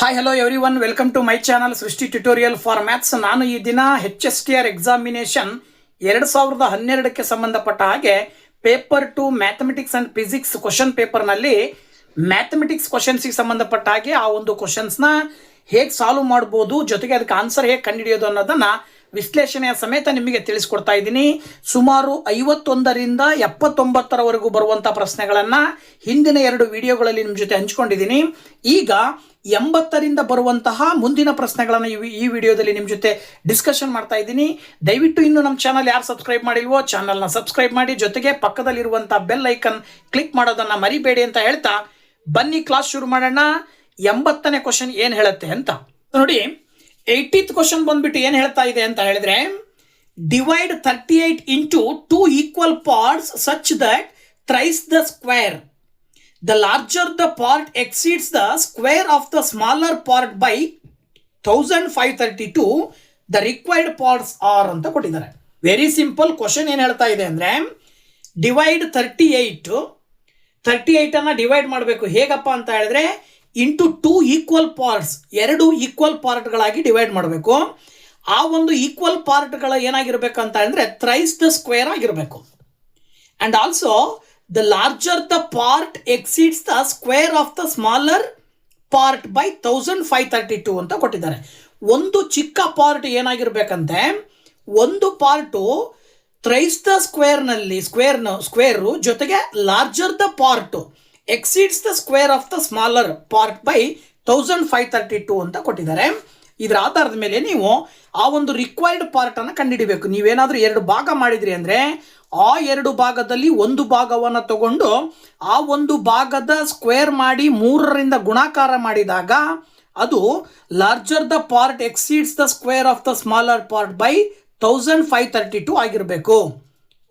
Hi hello everyone, welcome to my channel Srushti tutorial for maths. ನಾನು ಈ ದಿನ HSTR examination 2012ಕ್ಕೆ ಸಂಬಂಧಪಟ್ಟ ಹಾಗೆ paper 2 mathematics and physics question ಪೇಪರ್ನಲ್ಲಿ ಮ್ಯಾಥಮೆಟಿಕ್ಸ್ ಕ್ವಶನ್ಸಿಗೆ ಸಂಬಂಧಪಟ್ಟ ಹಾಗೆ ಆ ಒಂದು ಕ್ವಶನ್ಸ್ನ ಹೇಗೆ ಸಾಲ್ವ್ ಮಾಡ್ಬೋದು, ಜೊತೆಗೆ ಅದಕ್ಕೆ ಆನ್ಸರ್ ಹೇಗೆ ಕಂಡುಹಿಡಿಯೋದು ಅನ್ನೋದನ್ನು ವಿಶ್ಲೇಷಣೆಯ ಸಮೇತ ನಿಮಗೆ ತಿಳಿಸ್ಕೊಡ್ತಾ ಇದ್ದೀನಿ. ಸುಮಾರು 51ರಿಂದ 79ರವರೆಗೂ ಬರುವಂಥ ಪ್ರಶ್ನೆಗಳನ್ನು ಹಿಂದಿನ 2 ವಿಡಿಯೋಗಳಲ್ಲಿ ನಿಮ್ಮ ಜೊತೆ ಹಂಚ್ಕೊಂಡಿದ್ದೀನಿ. ಈಗ 80ರಿಂದ ಬರುವಂತಹ ಮುಂದಿನ ಪ್ರಶ್ನೆಗಳನ್ನು ಈ ವಿಡಿಯೋದಲ್ಲಿ ನಿಮ್ಮ ಜೊತೆ ಡಿಸ್ಕಷನ್ ಮಾಡ್ತಾ ಇದ್ದೀನಿ. ದಯವಿಟ್ಟು ಇನ್ನು ನಮ್ಮ ಚಾನಲ್ ಯಾರು ಸಬ್ಸ್ಕ್ರೈಬ್ ಮಾಡಿಲ್ವೋ ಚಾನಲ್ನ ಸಬ್ಸ್ಕ್ರೈಬ್ ಮಾಡಿ, ಜೊತೆಗೆ ಪಕ್ಕದಲ್ಲಿರುವಂಥ ಬೆಲ್ ಐಕನ್ ಕ್ಲಿಕ್ ಮಾಡೋದನ್ನು ಮರಿಬೇಡಿ ಅಂತ ಹೇಳ್ತಾ ಬನ್ನಿ ಕ್ಲಾಸ್ ಶುರು ಮಾಡೋಣ. 80ನೇ ಕ್ವಶನ್ ಏನು ಹೇಳುತ್ತೆ ಅಂತ ನೋಡಿ. 80th ಕ್ವಶನ್ ಬಂದ್ಬಿಟ್ಟು ಏನು ಹೇಳ್ತಾ ಇದೆ ಅಂತ ಹೇಳಿದ್ರೆ, divide 38 into 2 equal parts such that thrice the square. The larger the part exceeds the square of the smaller part by 1532. The required parts are ಅಂತ ಕೊಟ್ಟಿದ್ದಾರೆ. ವೆರಿ ಸಿಂಪಲ್ ಕ್ವಶನ್ ಏನು ಹೇಳ್ತಾ ಇದೆ ಅಂದರೆ, ಡಿವೈಡ್ 38 ಅನ್ನ ಡಿವೈಡ್ ಮಾಡಬೇಕು. ಹೇಗಪ್ಪ ಅಂತ ಹೇಳಿದ್ರೆ, ಇಂಟು 2 ಈಕ್ವಲ್ ಪಾರ್ಟ್ಸ್, 2 ಈಕ್ವಲ್ ಪಾರ್ಟ್ಗಳಾಗಿ ಡಿವೈಡ್ ಮಾಡಬೇಕು. ಆ ಒಂದು ಈಕ್ವಲ್ ಪಾರ್ಟ್ಗಳು ಏನಾಗಿರ್ಬೇಕಂತ ಅಂದರೆ ಥ್ರೈಸ್ ದ ಸ್ಕ್ವೇರ್ ಆಗಿರಬೇಕು. And also the larger the part exceeds the square of the smaller part by 1532 ಅಂತ ಕೊಟ್ಟಿದ್ದಾರೆ. ಒಂದು ಚಿಕ್ಕ ಪಾರ್ಟ್ ಏನಾಗಿರ್ಬೇಕಂತೆ, ಒಂದು ಪಾರ್ಟು ಥ್ರೈಸ್ ದ ಸ್ಕ್ವೇರ್ನಲ್ಲಿ ಸ್ಕ್ವೇರು ಜೊತೆಗೆ larger the part exceeds the square of the smaller part by 1532 ಅಂತ ಕೊಟ್ಟಿದ್ದಾರೆ. ಇದರ ಆಧಾರದ ಮೇಲೆ ನೀವು ಆ ಒಂದು ರಿಕ್ವೈರ್ಡ್ ಪಾರ್ಟನ್ನು ಕಂಡುಹಿಡಿಬೇಕು. ನೀವೇನಾದರೂ 2 ಭಾಗ ಮಾಡಿದ್ರಿ ಅಂದರೆ ಆ 2 ಭಾಗದಲ್ಲಿ ಒಂದು ಭಾಗವನ್ನು ತಗೊಂಡು ಆ ಒಂದು ಭಾಗದ ಸ್ಕ್ವೇರ್ ಮಾಡಿ 3ರಿಂದ ಗುಣಾಕಾರ ಮಾಡಿದಾಗ ಅದು larger the part exceeds the square of the smaller part by 1532 ಆಗಿರಬೇಕು.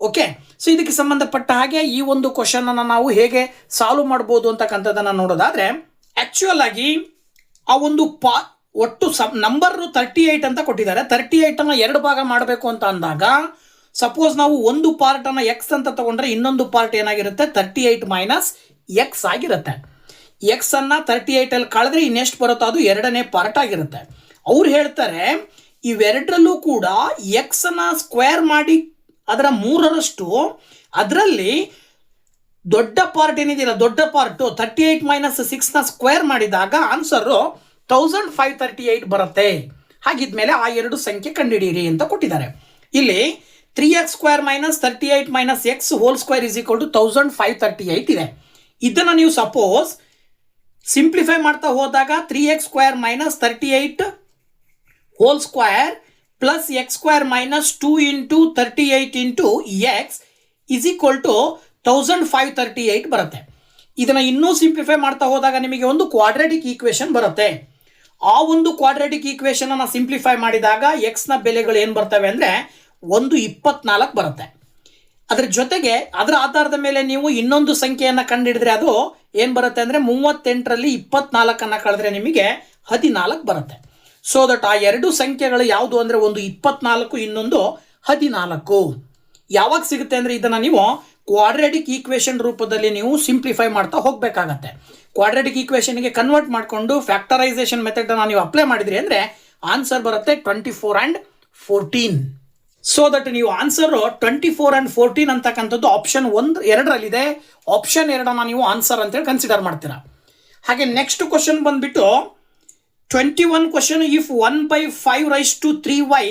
ಓಕೆ, ಸೊ ಇದಕ್ಕೆ ಸಂಬಂಧಪಟ್ಟ ಹಾಗೆ ಈ ಒಂದು ಕ್ವಶನ್ ಅನ್ನು ನಾವು ಹೇಗೆ ಸಾಲ್ವ್ ಮಾಡ್ಬೋದು ಅಂತಕ್ಕಂಥದ್ದನ್ನು ನೋಡೋದಾದ್ರೆ, ಆಕ್ಚುಯಲ್ ಆಗಿ ಆ ಒಂದು ಒಟ್ಟು ನಂಬರ್ 38 ಅಂತ ಕೊಟ್ಟಿದ್ದಾರೆ. 38ಅನ್ನು 2 ಭಾಗ ಮಾಡಬೇಕು ಅಂತ ಅಂದಾಗ, ಸಪೋಸ್ ನಾವು ಒಂದು ಪಾರ್ಟನ್ನು ಎಕ್ಸ್ ಅಂತ ತಗೊಂಡ್ರೆ ಇನ್ನೊಂದು ಪಾರ್ಟ್ ಏನಾಗಿರುತ್ತೆ, 38 ಮೈನಸ್ ಎಕ್ಸ್ ಆಗಿರುತ್ತೆ. ಎಕ್ಸ್ ಅನ್ನ 38ಅಲ್ಲಿ ಕಳೆದ್ರೆ ಇನ್ನೆಷ್ಟು ಬರುತ್ತೋ ಅದು 2ನೇ ಪಾರ್ಟ್ ಆಗಿರುತ್ತೆ. ಅವ್ರು ಹೇಳ್ತಾರೆ ಇವೆರಡರಲ್ಲೂ ಕೂಡ ಎಕ್ಸ್ ಅನ್ನ ಸ್ಕ್ವೇರ್ ಮಾಡಿ ಅದರ 3ರಷ್ಟು, ಅದರಲ್ಲಿ ದೊಡ್ಡ ಪಾರ್ಟ್ ಏನಿದೆಯಲ್ಲ, ದೊಡ್ಡ ಪಾರ್ಟು 38 ಮೈನಸ್ 6ನ ಸ್ಕ್ವೇರ್ ಮಾಡಿದಾಗ ಆನ್ಸರು 1538 ಬರುತ್ತೆ. ಹಾಗಿದ್ಮೇಲೆ ಆ 2 ಸಂಖ್ಯೆ ಕಂಡುಹಿಡಿಯಿರಿ ಅಂತ ಕೊಟ್ಟಿದ್ದಾರೆ. ಇಲ್ಲಿ 3x square minus 38 minus x whole square is equal to 1538 ಇದೆ. ಇದನ್ನು ನೀವು ಸಪೋಸ್ ಸಿಂಪ್ಲಿಫೈ ಮಾಡ್ತಾ ಹೋದಾಗ 3x square minus 38 whole square plus x square minus 2 into 38 into x is equal to 1538 ಬರುತ್ತೆ. ಇದನ್ನು ಇನ್ನೂ ಸಿಂಪ್ಲಿಫೈ ಮಾಡ್ತಾ ಹೋದಾಗ ನಿಮಗೆ ಒಂದು ಕ್ವಾಡ್ರಾಟಿಕ್ ಈಕ್ವೇಷನ್ ಬರುತ್ತೆ. ಆ ಒಂದು ಕ್ವಾಡ್ರಾಟಿಕ್ ಈಕ್ವೇಷನ್ ಅನ್ನು ಸಿಂಪ್ಲಿಫೈ ಮಾಡಿದಾಗ ಎಕ್ಸ್ನ ಬೆಲೆಗಳು ಏನು ಬರ್ತವೆ ಅಂದರೆ 124 ಬರುತ್ತೆ. ಅದರ ಜೊತೆಗೆ ಅದರ ಆಧಾರದ ಮೇಲೆ ನೀವು ಇನ್ನೊಂದು ಸಂಖ್ಯೆಯನ್ನು ಕಂಡುಹಿಡಿದ್ರೆ ಅದು ಏನು ಬರುತ್ತೆ ಅಂದರೆ 38ರಲ್ಲಿ 24ಅನ್ನು ಕಳೆದ್ರೆ ನಿಮಗೆ 14 ಬರುತ್ತೆ. ಸೊ ದಟ್ ಆ 2 ಸಂಖ್ಯೆಗಳು ಯಾವುದು ಅಂದರೆ ಒಂದು 24, ಇನ್ನೊಂದು 14. ಯಾವಾಗ ಸಿಗುತ್ತೆ ಅಂದರೆ ಇದನ್ನು ನೀವು ಕ್ವಾಡ್ರಾಟಿಕ್ ಈಕ್ವೇಷನ್ ರೂಪದಲ್ಲಿ ನೀವು ಸಿಂಪ್ಲಿಫೈ ಮಾಡ್ತಾ ಹೋಗಬೇಕಾಗತ್ತೆ. ಕ್ವಾಡ್ರಾಟಿಕ್ ಈಕ್ವೇಷನ್ಗೆ ಕನ್ವರ್ಟ್ ಮಾಡಿಕೊಂಡು ಫ್ಯಾಕ್ಟರೈಸೇಷನ್ ಮೆಥಡನ್ನು ನೀವು ಅಪ್ಲೈ ಮಾಡಿದ್ರಿ ಅಂದರೆ ಆನ್ಸರ್ ಬರುತ್ತೆ 24 and 14. ಸೊ ದಟ್ ನೀವು ಆನ್ಸರು 24 and 14 ಅಂತಕ್ಕಂಥದ್ದು ಆಪ್ಷನ್ 2ರಲ್ಲಿದೆ. ಆಪ್ಷನ್ 2ಅನ್ನು ನೀವು ಆನ್ಸರ್ ಅಂತೇಳಿ ಕನ್ಸಿಡರ್ ಮಾಡ್ತೀರಾ. ಹಾಗೆ ನೆಕ್ಸ್ಟ್ ಕ್ವಶನ್ ಬಂದ್ಬಿಟ್ಟು 21 question. If 1/5 raised to 3y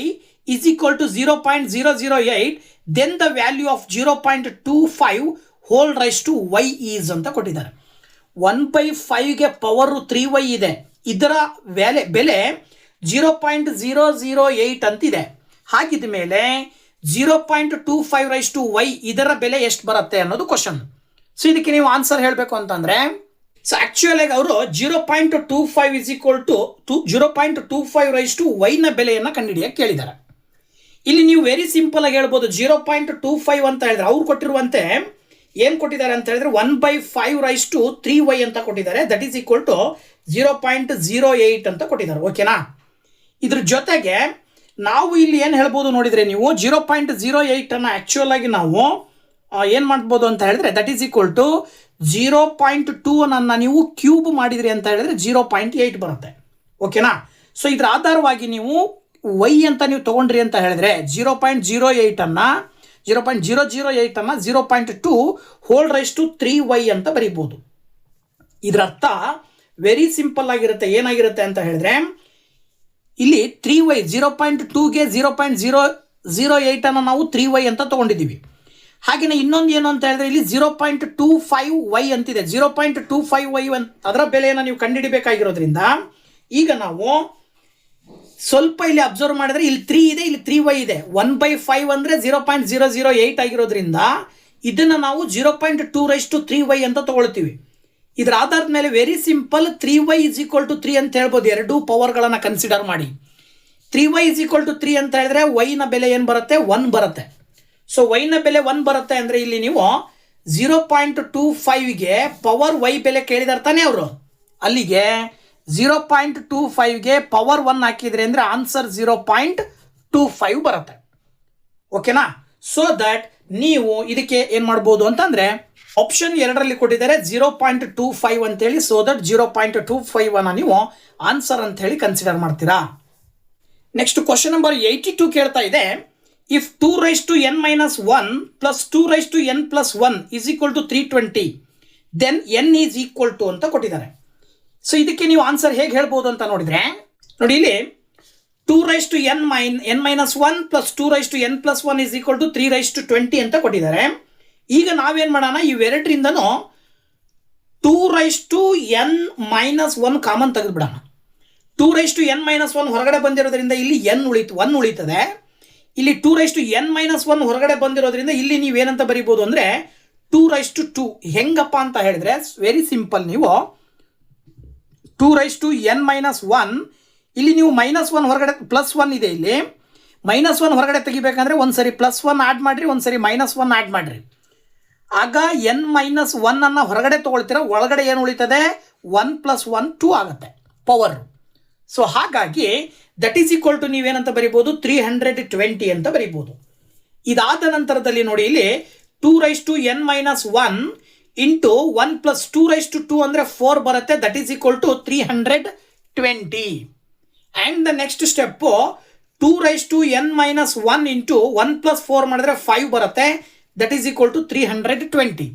is equal to 0.008, then the value of 0.25 whole raised to y is ಅಂತ ಕೊಟ್ಟಿದ್ದಾರೆ. 1/5ಗೆ ಪವರು 3y ಇದೆ, ಇದರ ಬೆಲೆ 0.008 ಅಂತಿದೆ. ಹಾಗಿದ ಮೇಲೆ 0.25 raised to y ಇದರ ಬೆಲೆ ಎಷ್ಟು ಬರುತ್ತೆ ಅನ್ನೋದು ಕ್ವಶನ್. ಸೊ ಇದಕ್ಕೆ ನೀವು ಆನ್ಸರ್ ಹೇಳಬೇಕು ಅಂತಂದರೆ, ಸೊ ಆಕ್ಚುಯಲ್ ಆಗಿ ಅವರು 0.25 is equal to 0.25 raised to y ನ ಬೆಲೆಯನ್ನು ಕಂಡುಹಿಡಿಯಕ್ಕೆ ಕೇಳಿದ್ದಾರೆ. ಇಲ್ಲಿ ನೀವು ವೆರಿ ಸಿಂಪಲ್ ಆಗಿ ಹೇಳ್ಬೋದು 0.25 ಅಂತ ಹೇಳಿದ್ರೆ ಅವ್ರು ಕೊಟ್ಟಿರುವಂತೆ ಏನು ಕೊಟ್ಟಿದ್ದಾರೆ ಅಂತ ಹೇಳಿದ್ರೆ 1/5 raised to 3y ಅಂತ ಕೊಟ್ಟಿದ್ದಾರೆ. ದಟ್ ಈಸ್ ಈಕ್ವಲ್ ಟು 0.08 ಅಂತ ಕೊಟ್ಟಿದ್ದಾರೆ. ಓಕೆನಾ? ಇದ್ರ ಜೊತೆಗೆ ನಾವು ಇಲ್ಲಿ ಏನು ಹೇಳ್ಬೋದು ನೋಡಿದರೆ, ನೀವು 0.08 ಅನ್ನು ಆ್ಯಕ್ಚುಯಲ್ ಆಗಿ ನಾವು ಏನು ಮಾಡ್ಬೋದು ಅಂತ ಹೇಳಿದ್ರೆ ದಟ್ ಈಸ್ ಈಕ್ವಲ್ ಟು 0.2 ಅನ್ನು ನೀವು ಕ್ಯೂಬ್ ಮಾಡಿದ್ರಿ ಅಂತ ಹೇಳಿದ್ರೆ 0.8 ಬರುತ್ತೆ. ಓಕೆನಾ. ಸೊ ಇದ್ರ ಆಧಾರವಾಗಿ ನೀವು ವೈ ಅಂತ ನೀವು ತೊಗೊಂಡ್ರಿ ಅಂತ ಹೇಳಿದ್ರೆ 0.08 0.2 ಹೋಲ್ ರೈಸ್ ಟು 3y ಅಂತ ಬರೀಬಹುದು. ಇದರ ಅರ್ಥ ವೆರಿ ಸಿಂಪಲ್ ಆಗಿರುತ್ತೆ. ಏನಾಗಿರುತ್ತೆ ಅಂತ ಹೇಳಿದ್ರೆ ಇಲ್ಲಿ 3y 0.2ಗೆ 0.008 ನಾವು 3y ಅಂತ ತೊಗೊಂಡಿದ್ದೀವಿ. ಹಾಗೆಯೇ ಇನ್ನೊಂದು ಏನು ಅಂತ ಹೇಳಿದ್ರೆ ಇಲ್ಲಿ 0.25y ಅಂತಿದೆ. 0.25y ಅದರ ಬೆಲೆಯನ್ನು ನೀವು ಕಂಡುಹಿಡಿಬೇಕಾಗಿರೋದ್ರಿಂದ ಈಗ ನಾವು ಸ್ವಲ್ಪ ಇಲ್ಲಿ ಅಬ್ಸರ್ವ್ ಮಾಡಿದ್ರೆ ಇಲ್ಲಿ 3 ಇದೆ, ಇಲ್ಲಿ 3y ಇದೆ. 1/5 ಅಂದರೆ 0.008 ಆಗಿರೋದ್ರಿಂದ ಇದನ್ನು ನಾವು 0.2 ಅಂತ ತಗೊಳ್ತೀವಿ. ಇದರ ಆಧಾರದ ಮೇಲೆ ವೆರಿ ಸಿಂಪಲ್ 3y = 3 ಅಂತ ಹೇಳ್ಬೋದು. ಎರಡೂ ಪವರ್ಗಳನ್ನು ಕನ್ಸಿಡರ್ ಮಾಡಿ 3y = 3 ಅಂತ ಹೇಳಿದ್ರೆ ವೈನ ಬೆಲೆ ಏನು ಬರುತ್ತೆ? 1 ಬರುತ್ತೆ. ಸೊ ವೈನ ಬೆಲೆ 1 ಬರುತ್ತೆ ಅಂದರೆ ಇಲ್ಲಿ ನೀವು 0.25ಗೆ ಪವರ್ ವೈ ಬೆಲೆ ಕೇಳಿದಾರೆ ತಾನೇ ಅವರು. ಅಲ್ಲಿಗೆ 0.25ಗೆ ಪವರ್ 1 ಹಾಕಿದ್ರೆ ಅಂದರೆ ಆನ್ಸರ್ 0.25 ಬರುತ್ತೆ. ಓಕೆನಾ. ಸೊ ದಟ್ ನೀವು ಇದಕ್ಕೆ ಏನು ಮಾಡ್ಬೋದು ಅಂತಂದರೆ ಆಪ್ಷನ್ 2ರಲ್ಲಿ ಕೊಟ್ಟಿದ್ದಾರೆ 0.25 ಅಂತೇಳಿ. ಸೊ ದಟ್ 0.25 ನೀವು ಆನ್ಸರ್ ಅಂತ ಹೇಳಿ ಕನ್ಸಿಡರ್ ಮಾಡ್ತೀರಾ. ನೆಕ್ಸ್ಟ್ ಕ್ವಶನ್ ನಂಬರ್ 82 ಕೇಳ್ತಾ ಇದೆ, if 2n-1 + 2n+1 = 320 then n is equal to ಅಂತ ಕೊಟ್ಟಿದ್ದಾರೆ. ಸೊ ಇದಕ್ಕೆ ನೀವು ಆನ್ಸರ್ ಹೇಗೆ ಹೇಳ್ಬೋದು ಅಂತ ನೋಡಿದ್ರೆ ನೋಡಿ, ಇಲ್ಲಿ 2n-1 + 2n+1 = 320 ಅಂತ ಕೊಟ್ಟಿದ್ದಾರೆ. ಈಗ ನಾವೇನು ಮಾಡೋಣ, ಇವೆರಡರಿಂದನೂ 2n-1 ಕಾಮನ್ ತೆಗೆದುಬಿಡೋಣ. 2n-1 ಹೊರಗಡೆ ಬಂದಿರೋದ್ರಿಂದ ಇಲ್ಲಿ n ಉಳಿತದೆ. ಇಲ್ಲಿ 2n-1 ಹೊರಗಡೆ ಬಂದಿರೋದ್ರಿಂದ ಇಲ್ಲಿ ನೀವೇನಂತ ಬರೀಬೋದು ಅಂದರೆ 2/2. ಹೆಂಗಪ್ಪ ಅಂತ ಹೇಳಿದ್ರೆ ವೆರಿ ಸಿಂಪಲ್. ನೀವು 2n-1 ಇಲ್ಲಿ ನೀವು -1 ಹೊರಗಡೆ +1 ಇದೆ. ಇಲ್ಲಿ -1 ಹೊರಗಡೆ ತೆಗಿಬೇಕಂದ್ರೆ ಒಂದ್ಸರಿ +1 ಆ್ಯಡ್ ಮಾಡಿರಿ, ಒಂದ್ಸರಿ -1 ಆ್ಯಡ್ ಮಾಡಿರಿ. ಆಗ n-1 ಅನ್ನು ಹೊರಗಡೆ ತೊಗೊಳ್ತೀರ, ಒಳಗಡೆ ಏನು ಉಳಿತದೆ? 1 + 1 2 ಆಗುತ್ತೆ ಪವರ್. ಸೊ ಹಾಗಾಗಿ ದಟ್ ಈಸ್ ಈಕ್ವಲ್ ಟು ನೀವೇನಂತ ಬರಿಬೋದು? 320 ಅಂತ ಬರಿಬೋದು. ಇದಾದ ನಂತರದಲ್ಲಿ ನೋಡಿ, ಇಲ್ಲಿ 2n-1 ಇಂಟು 1 + 2/2 ಅಂದರೆ 4 ಬರುತ್ತೆ. That is equal to 320. And the next step 2n-1 into 1 + 4 ಮಾಡಿದ್ರೆ 5 ಬರುತ್ತೆ. That is equal to 320.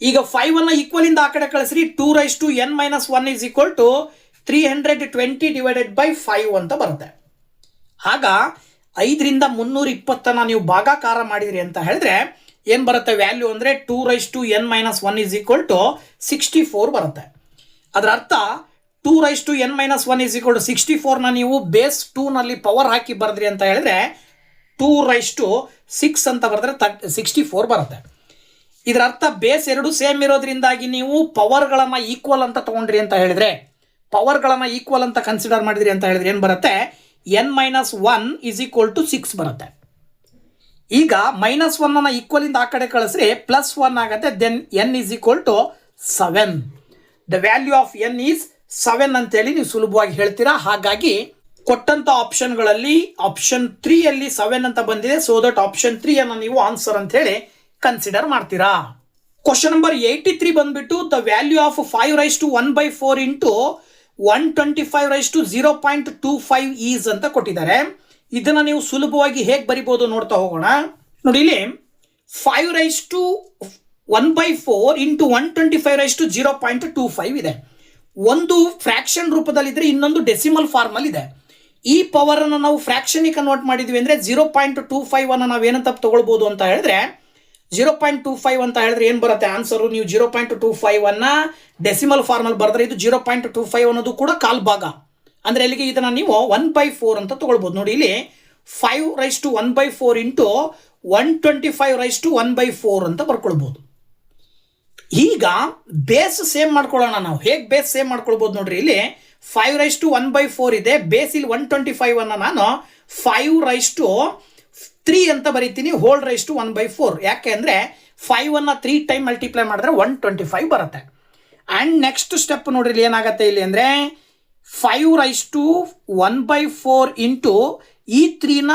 ಈಗ 5ಅನ್ನು ಈಕ್ವಲಿಂದ ಆ ಕಡೆ ಕಳಿಸ್ರಿ. 2n-1 ಈಸ್ ಈಕ್ವಲ್ ಟು 320 / 5 ಅಂತ ಬರುತ್ತೆ. ಆಗ 5ರಿಂದ 320 ನೀವು ಭಾಗಾಕಾರ ಮಾಡಿದ್ರಿ ಅಂತ ಹೇಳಿದ್ರೆ ಏನು ಬರುತ್ತೆ ವ್ಯಾಲ್ಯೂ ಅಂದರೆ 2n-1 ಈಸ್ ಈಕ್ವಲ್ ಟು 64 ಬರುತ್ತೆ. ಅದರ ಅರ್ಥ 2n-1 ಈಸ್ ಈಕ್ವಲ್ ಟು 64ನ ನೀವು ಬೇಸ್ 2ನಲ್ಲಿ ಪವರ್ ಹಾಕಿ ಬರೆದ್ರಿ ಅಂತ ಹೇಳಿದ್ರೆ 2/6 ಅಂತ ಬರೆದ್ರೆ 64 ಬರುತ್ತೆ. ಇದರ ಅರ್ಥ ಬೇಸ್ 2 ಸೇಮ್ ಇರೋದ್ರಿಂದಾಗಿ ನೀವು ಪವರ್ಗಳನ್ನು ಈಕ್ವಲ್ ಅಂತ ತೊಗೊಂಡ್ರಿ ಅಂತ ಹೇಳಿದ್ರೆ, ಪವರ್ಗಳನ್ನು ಈಕ್ವಲ್ ಅಂತ ಕನ್ಸಿಡರ್ ಮಾಡಿದ್ರಿ ಅಂತ ಹೇಳಿದ್ರೆ ಏನು ಬರುತ್ತೆ? n-1 ಈಸ್ ಈಕ್ವಲ್ ಟು 6 ಬರುತ್ತೆ. ಈಗ -1 ಈಕ್ವಲಿಂದ ಆ ಕಡೆ ಕಳಿಸ್ರಿ +1 ಆಗುತ್ತೆ. Then n is equal to 7. The value of n is 7 ಅಂತೇಳಿ ನೀವು ಸುಲಭವಾಗಿ ಹೇಳ್ತೀರಾ. ಹಾಗಾಗಿ ಕೊಟ್ಟಂಥ ಆಪ್ಷನ್ಗಳಲ್ಲಿ ಆಪ್ಷನ್ 3ಯಲ್ಲಿ 7 ಅಂತ ಬಂದಿದೆ. ಸೊ ದಟ್ ಆಪ್ಷನ್ 3 ನೀವು ಆನ್ಸರ್ ಅಂತ ಹೇಳಿ ಕನ್ಸಿಡರ್ ಮಾಡ್ತೀರಾ. ಕ್ವಶನ್ ನಂಬರ್ 83 ಬಂದ್ಬಿಟ್ಟು the value of 5/1/4 into 125/0.25 is ಅಂತ ಕೊಟ್ಟಿದ್ದಾರೆ. ಇದನ್ನು ನೀವು ಸುಲಭವಾಗಿ ಹೇಗೆ ಬರಿಬೋದು ನೋಡ್ತಾ ಹೋಗೋಣ. ನೋಡಿ, ಇಲ್ಲಿ 5/1/4 ಇಂಟು 125/0.25 ಇದೆ. ಒಂದು ಫ್ರ್ಯಾಕ್ಷನ್ ರೂಪದಲ್ಲಿದ್ದರೆ ಇನ್ನೊಂದು ಡೆಸಿಮಲ್ ಫಾರ್ಮಲ್ಲಿ ಇದೆ. ಈ ಪವರನ್ನು ನಾವು ಫ್ರ್ಯಾಕ್ಷನಿಗೆ ಕನ್ವರ್ಟ್ ಮಾಡಿದ್ವಿ ಅಂದರೆ 0.25 ನಾವೇನಂತ ತಗೊಳ್ಬೋದು ಅಂತ ಹೇಳಿದ್ರೆ 0.25 ಅಂತ ಹೇಳಿದ್ರೆ ಏನು ಬರುತ್ತೆ ಆನ್ಸರು? ನೀವು 0.25 ಡೆಸಿಮಲ್ ಫಾರ್ಮಲ್ಲಿ ಬರೆದ್ರೆ ಇದು 0.25 ಅನ್ನೋದು ಕೂಡ ಕಾಲ್ ಭಾಗ. ಅಂದರೆ ಇಲ್ಲಿಗೆ ಇದನ್ನು ನೀವು 1/4 ಅಂತ ತೊಗೊಳ್ಬೋದು. ನೋಡಿ, ಇಲ್ಲಿ 5/1/4 ಇಂಟು 125/1/4 ಅಂತ ಬರ್ಕೊಳ್ಬೋದು. ಈಗ ಬೇಸ್ ಸೇಮ್ ಮಾಡ್ಕೊಳ್ಳೋಣ. ನಾವು ಹೇಗೆ ಬೇಸ್ ಸೇಮ್ ಮಾಡ್ಕೊಳ್ಬೋದು ನೋಡ್ರಿ, ಇಲ್ಲಿ 5/1/4 ಇದೆ. ಬೇಸ್ ಇಲ್ಲಿ 125 ನಾನು 5/3 ಅಂತ ಬರೀತೀನಿ, ಹೋಲ್ ರೈಸ್ ಟು 1/4. ಯಾಕೆ ಅಂದರೆ 5 3 ಟೈಮ್ ಮಲ್ಟಿಪ್ಲೈ ಮಾಡಿದ್ರೆ 125 ಬರುತ್ತೆ. ಆ್ಯಂಡ್ ನೆಕ್ಸ್ಟ್ ಸ್ಟೆಪ್ ನೋಡ್ರಿ, ಇಲ್ಲಿ ಏನಾಗುತ್ತೆ ಇಲ್ಲಿ ಅಂದರೆ 5/1/4 ಇಂಟು ಈ 3ನ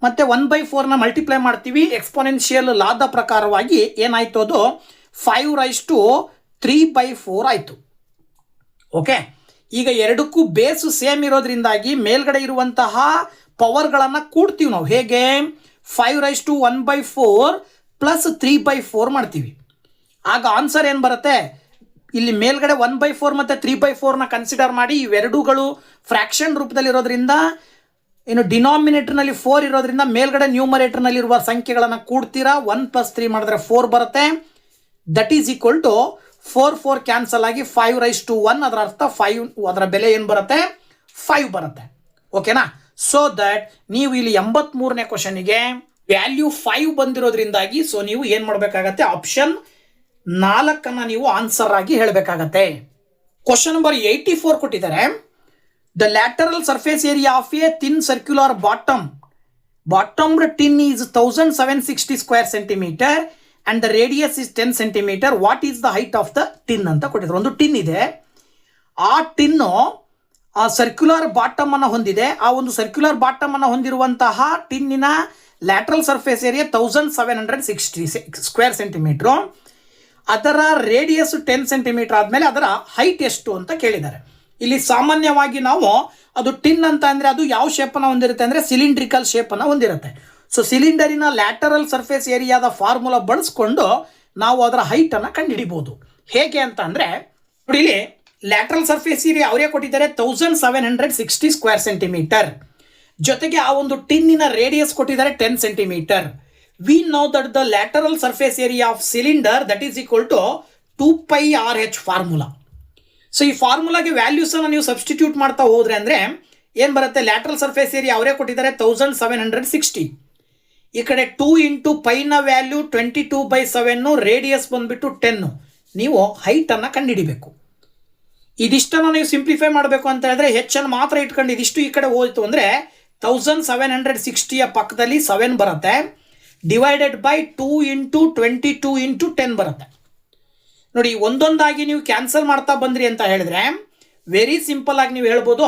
ಮತ್ತು 1/4ನ ಮಲ್ಟಿಪ್ಲೈ ಮಾಡ್ತೀವಿ. ಎಕ್ಸ್ಪೋನೆನ್ಷಿಯಲ್ ಲಾದ ಪ್ರಕಾರವಾಗಿ ಏನಾಯಿತು, ಅದು 5/3/4 ಆಯಿತು. ಓಕೆ, ಈಗ ಎರಡಕ್ಕೂ ಬೇಸು ಸೇಮ್ ಇರೋದ್ರಿಂದಾಗಿ ಮೇಲ್ಗಡೆ ಇರುವಂತಹ ಪವರ್ಗಳನ್ನು ಕೂಡ್ತೀವಿ ನಾವು. ಹೇಗೆ? 5⁻1/4 ಪ್ಲಸ್ 3/4 ಮಾಡ್ತೀವಿ. ಆಗ ಆನ್ಸರ್ ಏನು ಬರುತ್ತೆ? ಇಲ್ಲಿ ಮೇಲ್ಗಡೆ 1/4 ಮತ್ತು 3/4ನ ಕನ್ಸಿಡರ್ ಮಾಡಿ, ಇವೆರಡೂಗಳು ಫ್ರ್ಯಾಕ್ಷನ್ ರೂಪದಲ್ಲಿರೋದ್ರಿಂದ ಇನ್ನು ಡಿನಾಮಿನೇಟರ್ನಲ್ಲಿ 4 ಇರೋದ್ರಿಂದ ಮೇಲ್ಗಡೆ ನ್ಯೂಮರೇಟರ್ನಲ್ಲಿರುವ ಸಂಖ್ಯೆಗಳನ್ನು ಕೂಡ್ತೀರಾ. 1 + 3 ಮಾಡಿದ್ರೆ 4 ಬರುತ್ತೆ. That is equal to 4 cancel ಆಗಿ 5⁻1. ಅದರ ಅರ್ಥ 5, ಅದರ ಬೆಲೆ ಏನು ಬರುತ್ತೆ? 5 ಬರುತ್ತೆ. ಓಕೆನಾ? ಸೊ ದಟ್ ನೀವು ಇಲ್ಲಿ 83ನೇ ಕ್ವಶನಿಗೆ ವ್ಯಾಲ್ಯೂ 5 ಬಂದಿರೋದ್ರಿಂದಾಗಿ ಸೊ ನೀವು ಏನು ಮಾಡಬೇಕಾಗತ್ತೆ? ಆಪ್ಷನ್ 4 ನೀವು ಆನ್ಸರ್ ಆಗಿ ಹೇಳಬೇಕಾಗತ್ತೆ. ಕ್ವಶನ್ ನಂಬರ್ 84 ಕೊಟ್ಟಿದ್ದಾರೆ. The lateral surface area of a thin circular bottomed tin is 1760 square centimetre and the radius is 10 centimetre. What is the height of the tin ಅಂತ ಕೊಟ್ಟಿದ್ದಾರೆ. ಒಂದು tin ಇದೆ, ಆ ಟಿನ್ನು ಸರ್ಕ್ಯುಲರ್ ಬಾಟಮ್ ಅನ್ನು ಹೊಂದಿದೆ. ಆ ಒಂದು ಸರ್ಕ್ಯುಲರ್ ಬಾಟಮ್ ಅನ್ನು ಹೊಂದಿರುವಂತಹ ಟಿನ್ನಿನ lateral surface area 1760 square centimetre. ಅದರ ರೇಡಿಯಸ್ 10 ಸೆಂಟಿಮೀಟರ್ ಆದಮೇಲೆ ಅದರ ಹೈಟ್ ಎಷ್ಟು ಅಂತ ಕೇಳಿದ್ದಾರೆ. ಇಲ್ಲಿ ಸಾಮಾನ್ಯವಾಗಿ ನಾವು ಅದು ಟಿನ್ ಅಂತ ಅಂದರೆ ಅದು ಯಾವ ಶೇಪನ್ನು ಹೊಂದಿರುತ್ತೆ ಅಂದರೆ ಸಿಲಿಂಡ್ರಿಕಲ್ ಶೇಪನ್ನು ಹೊಂದಿರುತ್ತೆ. ಸೊ ಸಿಲಿಂಡರಿನ ಲ್ಯಾಟರಲ್ ಸರ್ಫೇಸ್ ಏರಿಯಾದ ಫಾರ್ಮುಲಾ ಬಳಸ್ಕೊಂಡು ನಾವು ಅದರ ಹೈಟನ್ನು ಕಂಡುಹಿಡಿಬೋದು. ಹೇಗೆ ಅಂತ ಅಂದರೆ ನೋಡಿ, ಇಲ್ಲಿ ಲ್ಯಾಟ್ರಲ್ ಸರ್ಫೇಸ್ ಏರಿಯಾ ಅವರೇ ಕೊಟ್ಟಿದ್ದಾರೆ 1760 ಸ್ಕ್ವೇರ್ ಸೆಂಟಿಮೀಟರ್. ಜೊತೆಗೆ ಆ ಒಂದು ಟಿನ್ನಿನ ರೇಡಿಯಸ್ ಕೊಟ್ಟಿದ್ದಾರೆ 10 centimetre. We know that the lateral surface area of cylinder that is equal to 2πRH formula. So ಈ ಫಾರ್ಮುಲಾಗೆ ವ್ಯಾಲ್ಯೂಸನ್ನು ನೀವು ಸಬ್ಸ್ಟಿಟ್ಯೂಟ್ ಮಾಡ್ತಾ ಹೋದ್ರೆ ಅಂದರೆ ಏನು ಬರುತ್ತೆ? ಲ್ಯಾಟ್ರಲ್ ಸರ್ಫೇಸ್ ಏರಿಯಾ ಅವರೇ ಕೊಟ್ಟಿದ್ದಾರೆ 1760. ಈ ಕಡೆ 2 × πನ ವ್ಯಾಲ್ಯೂ 22/7, ರೇಡಿಯಸ್ ಬಂದುಬಿಟ್ಟು 10. ನೀವು ಹೈಟನ್ನು ಕಂಡುಹಿಡಿಬೇಕು. ಇದಿಷ್ಟನ್ನು ನೀವು ಸಿಂಪ್ಲಿಫೈ ಮಾಡಬೇಕು ಅಂತ ಹೇಳಿದ್ರೆ ಹೆಚ್ಚನ್ನು ಮಾತ್ರ ಇಟ್ಕೊಂಡು ಇದಿಷ್ಟು ಈ ಕಡೆ ಹೋಯಿತು ಅಂದರೆ 1760ಯ ಪಕ್ಕದಲ್ಲಿ 7 ಬರುತ್ತೆ. ಡಿವೈಡೆಡ್ ಬೈ 2 × 22 × 10 ಬರುತ್ತೆ. ನೋಡಿ, ಒಂದೊಂದಾಗಿ ನೀವು ಕ್ಯಾನ್ಸಲ್ ಮಾಡ್ತಾ ಬಂದ್ರಿ ಅಂತ ಹೇಳಿದ್ರೆ ವೆರಿ ಸಿಂಪಲ್ ಆಗಿ ನೀವು ಹೇಳ್ಬೋದು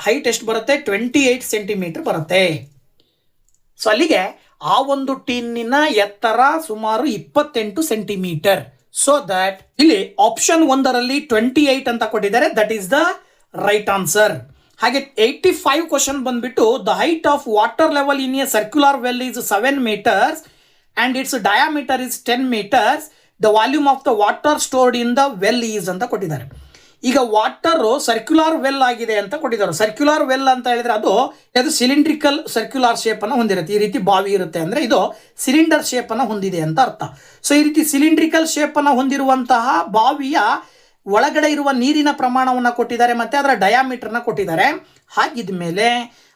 ಹೈಟ್ ಎಷ್ಟು ಬರುತ್ತೆ? 28 ಸೆಂಟಿಮೀಟರ್ ಬರುತ್ತೆ. ಸೊ ಅಲ್ಲಿಗೆ ಆ ಒಂದು ಟಿನ್ನಿನ ಎತ್ತರ ಸುಮಾರು 28 ಸೆಂಟಿಮೀಟರ್. ಸೊ ದಟ್ ಇಲ್ಲಿ ಆಪ್ಷನ್ 1ರಲ್ಲಿ 28 ಅಂತ ಕೊಟ್ಟಿದ್ದಾರೆ. That is the right answer. ಹಾಗೆ 85 ಕ್ವಶನ್ ಬಂದ್ಬಿಟ್ಟು the height of water level in a circular well is 7 meters and it's diameter is 10 meters. The volume of the water stored in the well is ಅಂತ ಕೊಟ್ಟಿದ್ದಾರೆ. ಈಗ water circular well ಆಗಿದೆ ಅಂತ ಕೊಟ್ಟಿದ್ದಾರೆ. Circular well ಅಂತ ಹೇಳಿದ್ರೆ ಅದು cylindrical circular ಶೇಪನ್ನು ಹೊಂದಿರುತ್ತೆ. ಈ ರೀತಿ ಬಾವಿ ಇರುತ್ತೆ ಅಂದರೆ ಇದು ಸಿಲಿಂಡರ್ ಶೇಪನ್ನು ಹೊಂದಿದೆ ಅಂತ ಅರ್ಥ. ಸೊ ಈ ರೀತಿ ಸಿಲಿಂಡ್ರಿಕಲ್ ಶೇಪನ್ನು ಹೊಂದಿರುವಂತಹ ಬಾವಿಯ ಒಳಗಡೆ ಇರುವ ನೀರಿನ ಪ್ರಮಾಣವನ್ನು ಕೊಟ್ಟಿದ್ದಾರೆ ಮತ್ತು ಅದರ ಡಯಾಮೀಟರ್ನ ಕೊಟ್ಟಿದ್ದಾರೆ. ಹಾಗಿದ ಮೇಲೆ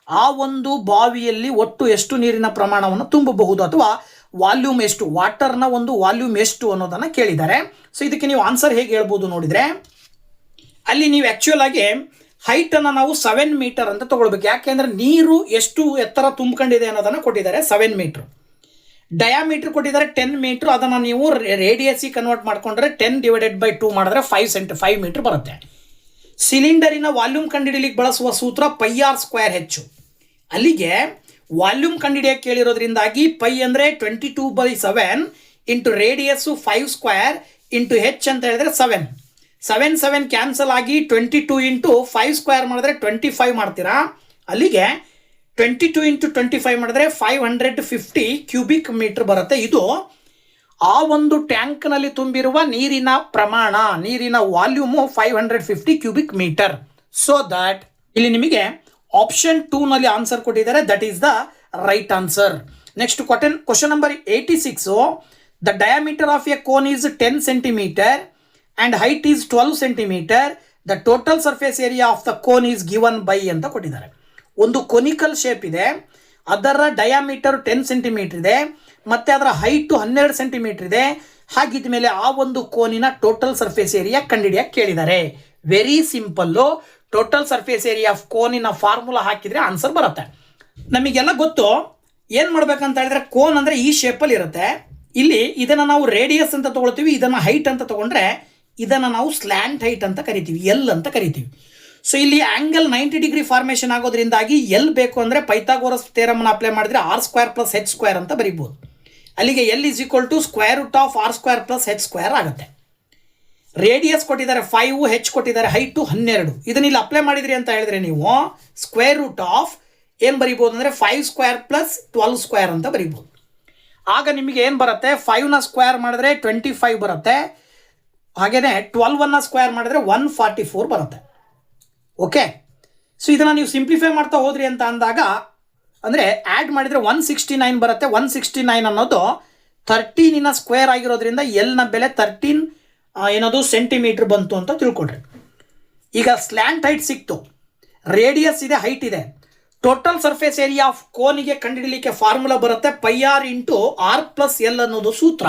ಆ ಒಂದು ಬಾವಿಯಲ್ಲಿ ಒಟ್ಟು ಎಷ್ಟು ನೀರಿನ ಪ್ರಮಾಣವನ್ನು ತುಂಬಬಹುದು ಅಥವಾ ವಾಲ್ಯೂಮ್ ಎಷ್ಟು, ವಾಟರ್ನ ಒಂದು ವಾಲ್ಯೂಮ್ ಎಷ್ಟು ಅನ್ನೋದನ್ನು ಕೇಳಿದ್ದಾರೆ. ಸೊ ಇದಕ್ಕೆ ನೀವು ಆನ್ಸರ್ ಹೇಗೆ ಹೇಳ್ಬೋದು ನೋಡಿದರೆ ಅಲ್ಲಿ ನೀವು ಆ್ಯಕ್ಚುಯಲ್ ಆಗಿ ಹೈಟನ್ನು ನಾವು 7 ಮೀಟರ್ ಅಂತ ತೊಗೊಳ್ಬೇಕು. ಯಾಕೆಂದರೆ ನೀರು ಎಷ್ಟು ಎತ್ತರ ತುಂಬಿಕೊಂಡಿದೆ ಅನ್ನೋದನ್ನು ಕೊಟ್ಟಿದ್ದಾರೆ 7 ಮೀಟ್ರು. ಡಯಾಮೀಟ್ರ್ ಕೊಟ್ಟಿದ್ದಾರೆ 10 ಮೀಟ್ರು. ಅದನ್ನು ನೀವು ರೇಡಿಯಸ್ಸಿಗೆ ಕನ್ವರ್ಟ್ ಮಾಡಿಕೊಂಡ್ರೆ 10/2 ಮಾಡಿದ್ರೆ 5 ಮೀಟ್ರ್ ಬರುತ್ತೆ. ಸಿಲಿಂಡರಿನ ವಾಲ್ಯೂಮ್ ಕಂಡುಹಿಡಿಯಲಿಕ್ಕೆ ಬಳಸುವ ಸೂತ್ರ πr²h. ಅಲ್ಲಿಗೆ ವಾಲ್ಯೂಮ್ ಕಂಡುಹಿಡಿಯಕ್ಕೆ ಕೇಳಿರೋದ್ರಿಂದಾಗಿ ಪೈ ಅಂದರೆ 22/7 ಇಂಟು ರೇಡಿಯಸ್ಸು 5² ಇಂಟು ಹೆಚ್ ಅಂತ ಹೇಳಿದ್ರೆ 7 ಕ್ಯಾನ್ಸಲ್ ಆಗಿ 22 × 5² ಮಾಡಿದ್ರೆ 25 ಮಾಡ್ತೀರಾ. ಅಲ್ಲಿಗೆ 22 × 25 ಮಾಡಿದ್ರೆ 550 ಕ್ಯೂಬಿಕ್ ಮೀಟರ್ ಬರುತ್ತೆ. ಇದು ಆ ಒಂದು ಟ್ಯಾಂಕ್ನಲ್ಲಿ ತುಂಬಿರುವ ನೀರಿನ ಪ್ರಮಾಣ, ನೀರಿನ volume 550 cubic metre. So that ಇಲ್ಲಿ ನಿಮಗೆ ಆಪ್ಷನ್ 2ನಲ್ಲಿ ಆನ್ಸರ್ ಕೊಟ್ಟಿದ್ದಾರೆ. That is the right answer. Next question number 86. The diameter of a cone is 10 centimetre and height is 12 centimeter. The total surface area of the cone is given by ಅಂತ ಕೊಟ್ಟಿದ್ದಾರೆ. ಒಂದು conical shape ಇದೆ, ಅದರ diameter 10 centimetre ಇದೆ ಮತ್ತು ಅದರ height 12 centimetre ಇದೆ. ಹಾಗಿದ್ದ ಮೇಲೆ ಆ ಒಂದು ಕೋನಿನ ಟೋಟಲ್ ಸರ್ಫೇಸ್ ಏರಿಯಾ ಕಂಡುಹಿಡಿಯಕ್ಕೆ ಕೇಳಿದ್ದಾರೆ. Very simple. Total surface area of ಕೋನಿನ ಫಾರ್ಮುಲಾ ಹಾಕಿದರೆ ಆನ್ಸರ್ ಬರುತ್ತೆ. ನಮಗೆಲ್ಲ ಗೊತ್ತು ಏನು ಮಾಡಬೇಕಂತ ಹೇಳಿದ್ರೆ ಕೋನ್ ಅಂದರೆ ಈ ಶೇಪಲ್ಲಿ ಇರುತ್ತೆ. ಇಲ್ಲಿ ಇದನ್ನು ನಾವು ರೇಡಿಯಸ್ ಅಂತ ತೊಗೊಳ್ತೀವಿ, ಇದನ್ನು ಹೈಟ್ ಅಂತ ತೊಗೊಂಡ್ರೆ ಇದನ್ನು ನಾವು ಸ್ಲ್ಯಾಂಟ್ ಹೈಟ್ ಅಂತ ಕರಿತೀವಿ, ಎಲ್ ಅಂತ ಕರಿತೀವಿ. ಸೊ ಇಲ್ಲಿ ಆ್ಯಂಗಲ್ 90 ಡಿಗ್ರಿ ಫಾರ್ಮೇಷನ್ ಆಗೋದ್ರಿಂದಾಗಿ ಎಲ್ ಬೇಕು ಅಂದರೆ ಪೈಥಾಗೋರಸ್ ಥಿಯರಮ್ನ ಅಪ್ಲೈ ಮಾಡಿದ್ರೆ r² + h² ಅಂತ ಬರೀಬೋದು. ಅಲ್ಲಿಗೆ L = √r² + h² ಆಗುತ್ತೆ. ರೇಡಿಯಸ್ ಕೊಟ್ಟಿದ್ದಾರೆ 5, ಹೆಚ್ ಕೊಟ್ಟಿದ್ದಾರೆ ಹೈಟು 12. ಇದನ್ನ ಇಲ್ಲಿ ಅಪ್ಲೈ ಮಾಡಿದ್ರಿ ಅಂತ ಹೇಳಿದ್ರೆ ನೀವು ಸ್ಕ್ವೇರ್ ರೂಟ್ ಆಫ್ ಏನು ಬರಿಬೋದು ಅಂದರೆ 5 ಸ್ಕ್ವೇರ್ ಪ್ಲಸ್ 12 ಸ್ಕ್ವೇರ್ ಅಂತ ಬರಿಬೋದು. ಆಗ ನಿಮಗೆ ಏನು ಬರುತ್ತೆ, 5ನ ಸ್ಕ್ವೇರ್ ಮಾಡಿದ್ರೆ 25 ಬರುತ್ತೆ, ಹಾಗೆಯೇ 12ನ ಸ್ಕ್ವೇರ್ ಮಾಡಿದ್ರೆ 144 ಬರುತ್ತೆ. ಓಕೆ, ಸೊ ಇದನ್ನು ನೀವು ಸಿಂಪ್ಲಿಫೈ ಮಾಡ್ತಾ ಹೋದ್ರಿ ಅಂತ ಅಂದಾಗ ಅಂದರೆ ಆ್ಯಡ್ ಮಾಡಿದರೆ 169 ಬರುತ್ತೆ. 169 ಅನ್ನೋದು 13ನ ಸ್ಕ್ವೇರ್ ಆಗಿರೋದ್ರಿಂದ ಎಲ್ನ ಬೆಲೆ 13 ಏನದು ಸೆಂಟಿಮೀಟ್ರ್ ಬಂತು ಅಂತ ತಿಳ್ಕೊಳ್ರಿ. ಈಗ ಸ್ಲ್ಯಾಂಟ್ ಹೈಟ್ ಸಿಕ್ತು, ರೇಡಿಯಸ್ ಇದೆ, ಹೈಟ್ ಇದೆ. ಟೋಟಲ್ ಸರ್ಫೇಸ್ ಏರಿಯಾ ಆಫ್ ಕೋನಿಗೆ ಕಂಡುಹಿಡಲಿಕ್ಕೆ ಫಾರ್ಮುಲಾ ಬರುತ್ತೆ πr into R plus L ಅನ್ನೋದು ಸೂತ್ರ.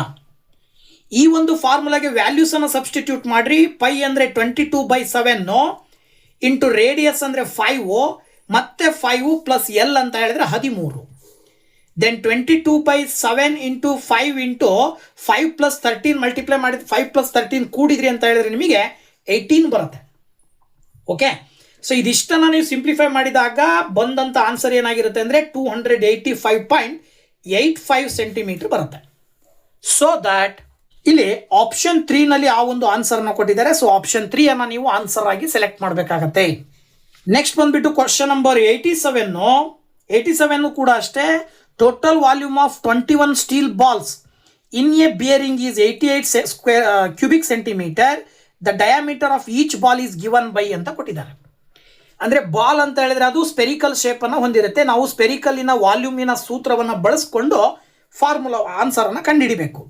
ಈ ಒಂದು ಫಾರ್ಮುಲಾಗೆ ವ್ಯಾಲ್ಯೂಸನ್ನು ಸಬ್ಸ್ಟಿಟ್ಯೂಟ್ ಮಾಡಿರಿ. ಪೈ ಅಂದರೆ 22/7 ಇಂಟು ರೇಡಿಯಸ್ ಅಂದರೆ 5 ಮತ್ತೆ 5 ಪ್ಲಸ್ ಎಲ್ ಅಂತ ಹೇಳಿದ್ರೆ 13. Then 22/7 into 5 into 5 plus 13 multiply ಮಾಡಿದ್ರೆ 5 ಪ್ಲಸ್ 13 ಕೂಡಿದ್ರಿ ಅಂತ ಹೇಳಿದ್ರೆ ನಿಮಗೆ 18 ಬರುತ್ತೆ. ಓಕೆ, ಸೊ ಇದಿಷ್ಟನ್ನು ನೀವು ಸಿಂಪ್ಲಿಫೈ ಮಾಡಿದಾಗ ಬಂದಂಥ ಆನ್ಸರ್ ಏನಾಗಿರುತ್ತೆ ಅಂದರೆ 285.85 ಸೆಂಟಿಮೀಟರ್ ಬರುತ್ತೆ. ಸೊ ದ್ಯಾಟ್ ಇಲ್ಲಿ ಆಪ್ಷನ್ 3ನಲ್ಲಿ ಆ ಒಂದು ಆನ್ಸರ್ನ ಕೊಟ್ಟಿದ್ದಾರೆ. ಸೊ ಆಪ್ಷನ್ 3 ನೀವು ಆನ್ಸರ್ ಆಗಿ ಸೆಲೆಕ್ಟ್ ಮಾಡಬೇಕಾಗತ್ತೆ. ನೆಕ್ಸ್ಟ್ ಬಂದ್ಬಿಟ್ಟು ಕ್ವಶನ್ ನಂಬರ್ 87 ಕೂಡ ಅಷ್ಟೇ. Total volume of 21 steel balls in a bearing is 88 cubic centimetre. The diameter of each ball is given by ಅಂತ ಕೊಟ್ಟಿದ್ದಾರೆ. ಅಂದರೆ ಬಾಲ್ ಅಂತ ಹೇಳಿದ್ರೆ ಅದು ಸ್ಪೆರಿಕಲ್ ಶೇಪನ್ನು ಹೊಂದಿರುತ್ತೆ. ನಾವು ಸ್ಪೆರಿಕಲ್ಲಿನ ವಾಲ್ಯೂಮಿನ ಸೂತ್ರವನ್ನು ಬಳಸ್ಕೊಂಡು ಫಾರ್ಮುಲಾ ಆನ್ಸರನ್ನು ಕಂಡುಹಿಡಿಬೇಕು.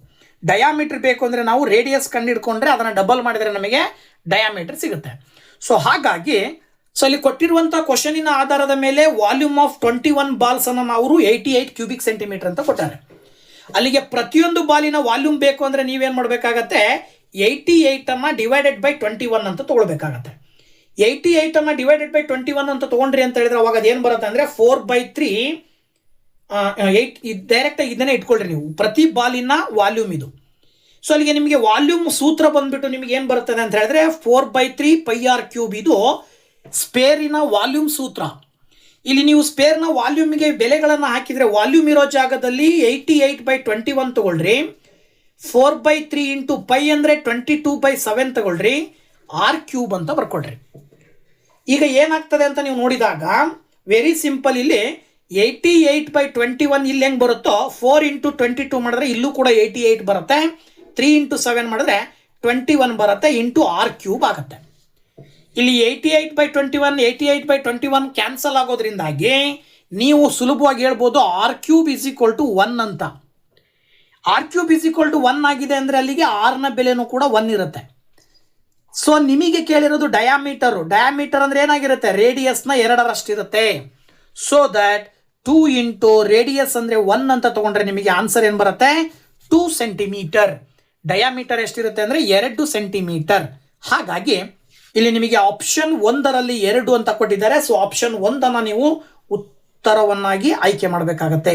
ಡಯಾಮೀಟರ್ ಬೇಕು ಅಂದರೆ ನಾವು ರೇಡಿಯಸ್ ಕಂಡುಹಿಡ್ಕೊಂಡ್ರೆ ಅದನ್ನು ಡಬಲ್ ಮಾಡಿದರೆ ನಮಗೆ ಡಯಾಮೀಟರ್ ಸಿಗುತ್ತೆ. ಸೊ ಹಾಗಾಗಿ ಇಲ್ಲಿ ಕೊಟ್ಟಿರುವಂಥ ಕ್ವಶನಿನ ಆಧಾರದ ಮೇಲೆ ವಾಲ್ಯೂಮ್ ಆಫ್ 21 ಬಾಲ್ಸ್ ಅನ್ನು ನಾವು 88 ಕ್ಯೂಬಿಕ್ ಸೆಂಟಿಮೀಟರ್ ಅಂತ ಕೊಟ್ಟಾರೆ. ಅಲ್ಲಿಗೆ ಪ್ರತಿಯೊಂದು ಬಾಲಿನ ವಾಲ್ಯೂಮ್ ಬೇಕು ಅಂದರೆ ನೀವೇನು ಮಾಡಬೇಕಾಗತ್ತೆ, 88 ಡಿವೈಡೆಡ್ ಬೈ 21 ಅಂತ ತೊಗೊಳ್ಬೇಕಾಗತ್ತೆ. 88 ಡಿವೈಡೆಡ್ ಬೈ 21 ಅಂತ ತೊಗೊಂಡ್ರಿ ಅಂತ ಹೇಳಿದ್ರೆ ಅವಾಗ ಅದೇನು ಬರುತ್ತೆ ಅಂದರೆ 4/3 8 ಡೈರೆಕ್ಟಾಗಿ ಇದನ್ನೇ ಇಟ್ಕೊಳ್ರಿ ನೀವು, ಪ್ರತಿ ಬಾಲಿನ ವಾಲ್ಯೂಮ್ ಇದು. ಸೊ ಅಲ್ಲಿಗೆ ನಿಮಗೆ ವಾಲ್ಯೂಮ್ ಸೂತ್ರ ಬಂದ್ಬಿಟ್ಟು ನಿಮಗೆ ಏನು ಬರುತ್ತದೆ ಅಂತ ಹೇಳಿದ್ರೆ 4/3 πr³ ಇದು ಸ್ಪೇರಿನ ವಾಲ್ಯೂಮ್ ಸೂತ್ರ. ಇಲ್ಲಿ ನೀವು ಸ್ಪೇರ್ನ ವಾಲ್ಯೂಮಿಗೆ ಬೆಲೆಗಳನ್ನು ಹಾಕಿದರೆ ವಾಲ್ಯೂಮ್ ಇರೋ ಜಾಗದಲ್ಲಿ 88/21 ತಗೊಳ್ರಿ, 4/3 ಇಂಟು ಪೈ ಅಂದರೆ 22/7 ತಗೊಳ್ರಿ, r³ ಅಂತ ಬರ್ಕೊಳ್ರಿ. ಈಗ ಏನಾಗ್ತದೆ ಅಂತ ನೀವು ನೋಡಿದಾಗ ವೆರಿ ಸಿಂಪಲ್, ಇಲ್ಲಿ 88/21 ಇಲ್ಲಿ ಹೆಂಗೆ ಬರುತ್ತೋ 4 ಇಂಟು 22 ಮಾಡಿದ್ರೆ ಇಲ್ಲೂ ಕೂಡ 88 ಬರುತ್ತೆ, 3 ಇಂಟು 7 ಮಾಡಿದ್ರೆ 21 ಬರುತ್ತೆ, ಇಂಟು r³ ಆಗುತ್ತೆ. ಇಲ್ಲಿ 88/21 ಕ್ಯಾನ್ಸಲ್ ಆಗೋದ್ರಿಂದಾಗಿ ನೀವು ಸುಲಭವಾಗಿ ಹೇಳ್ಬೋದು r³ = 1 ಅಂತ. r³ = 1 ಆಗಿದೆ ಅಂದರೆ ಅಲ್ಲಿಗೆ ಆರ್ನ ಬೆಲೆನೂ ಕೂಡ 1 ಇರುತ್ತೆ. ಸೊ ನಿಮಗೆ ಕೇಳಿರೋದು ಡಯಾಮೀಟರ್ ಅಂದರೆ ಏನಾಗಿರುತ್ತೆ, ರೇಡಿಯಸ್ನ 2ರಷ್ಟು ಇರುತ್ತೆ. ಸೊ ದ್ಯಾಟ್ 2 ಇಂಟು ರೇಡಿಯಸ್ ಅಂದರೆ 1 ಅಂತ ತೊಗೊಂಡ್ರೆ ನಿಮಗೆ ಆನ್ಸರ್ ಏನು ಬರುತ್ತೆ, 2 ಸೆಂಟಿಮೀಟರ್. ಡಯಾಮೀಟರ್ ಎಷ್ಟಿರುತ್ತೆ ಅಂದರೆ 2 ಸೆಂಟಿಮೀಟರ್. ಹಾಗಾಗಿ ಇಲ್ಲಿ ನಿಮಗೆ ಆಪ್ಷನ್ 1ರಲ್ಲಿ 2 ಅಂತ ಕೊಟ್ಟಿದ್ದಾರೆ. ಸೊ ಆಪ್ಷನ್ 1 ನೀವು ಉತ್ತರವನ್ನಾಗಿ ಆಯ್ಕೆ ಮಾಡಬೇಕಾಗತ್ತೆ.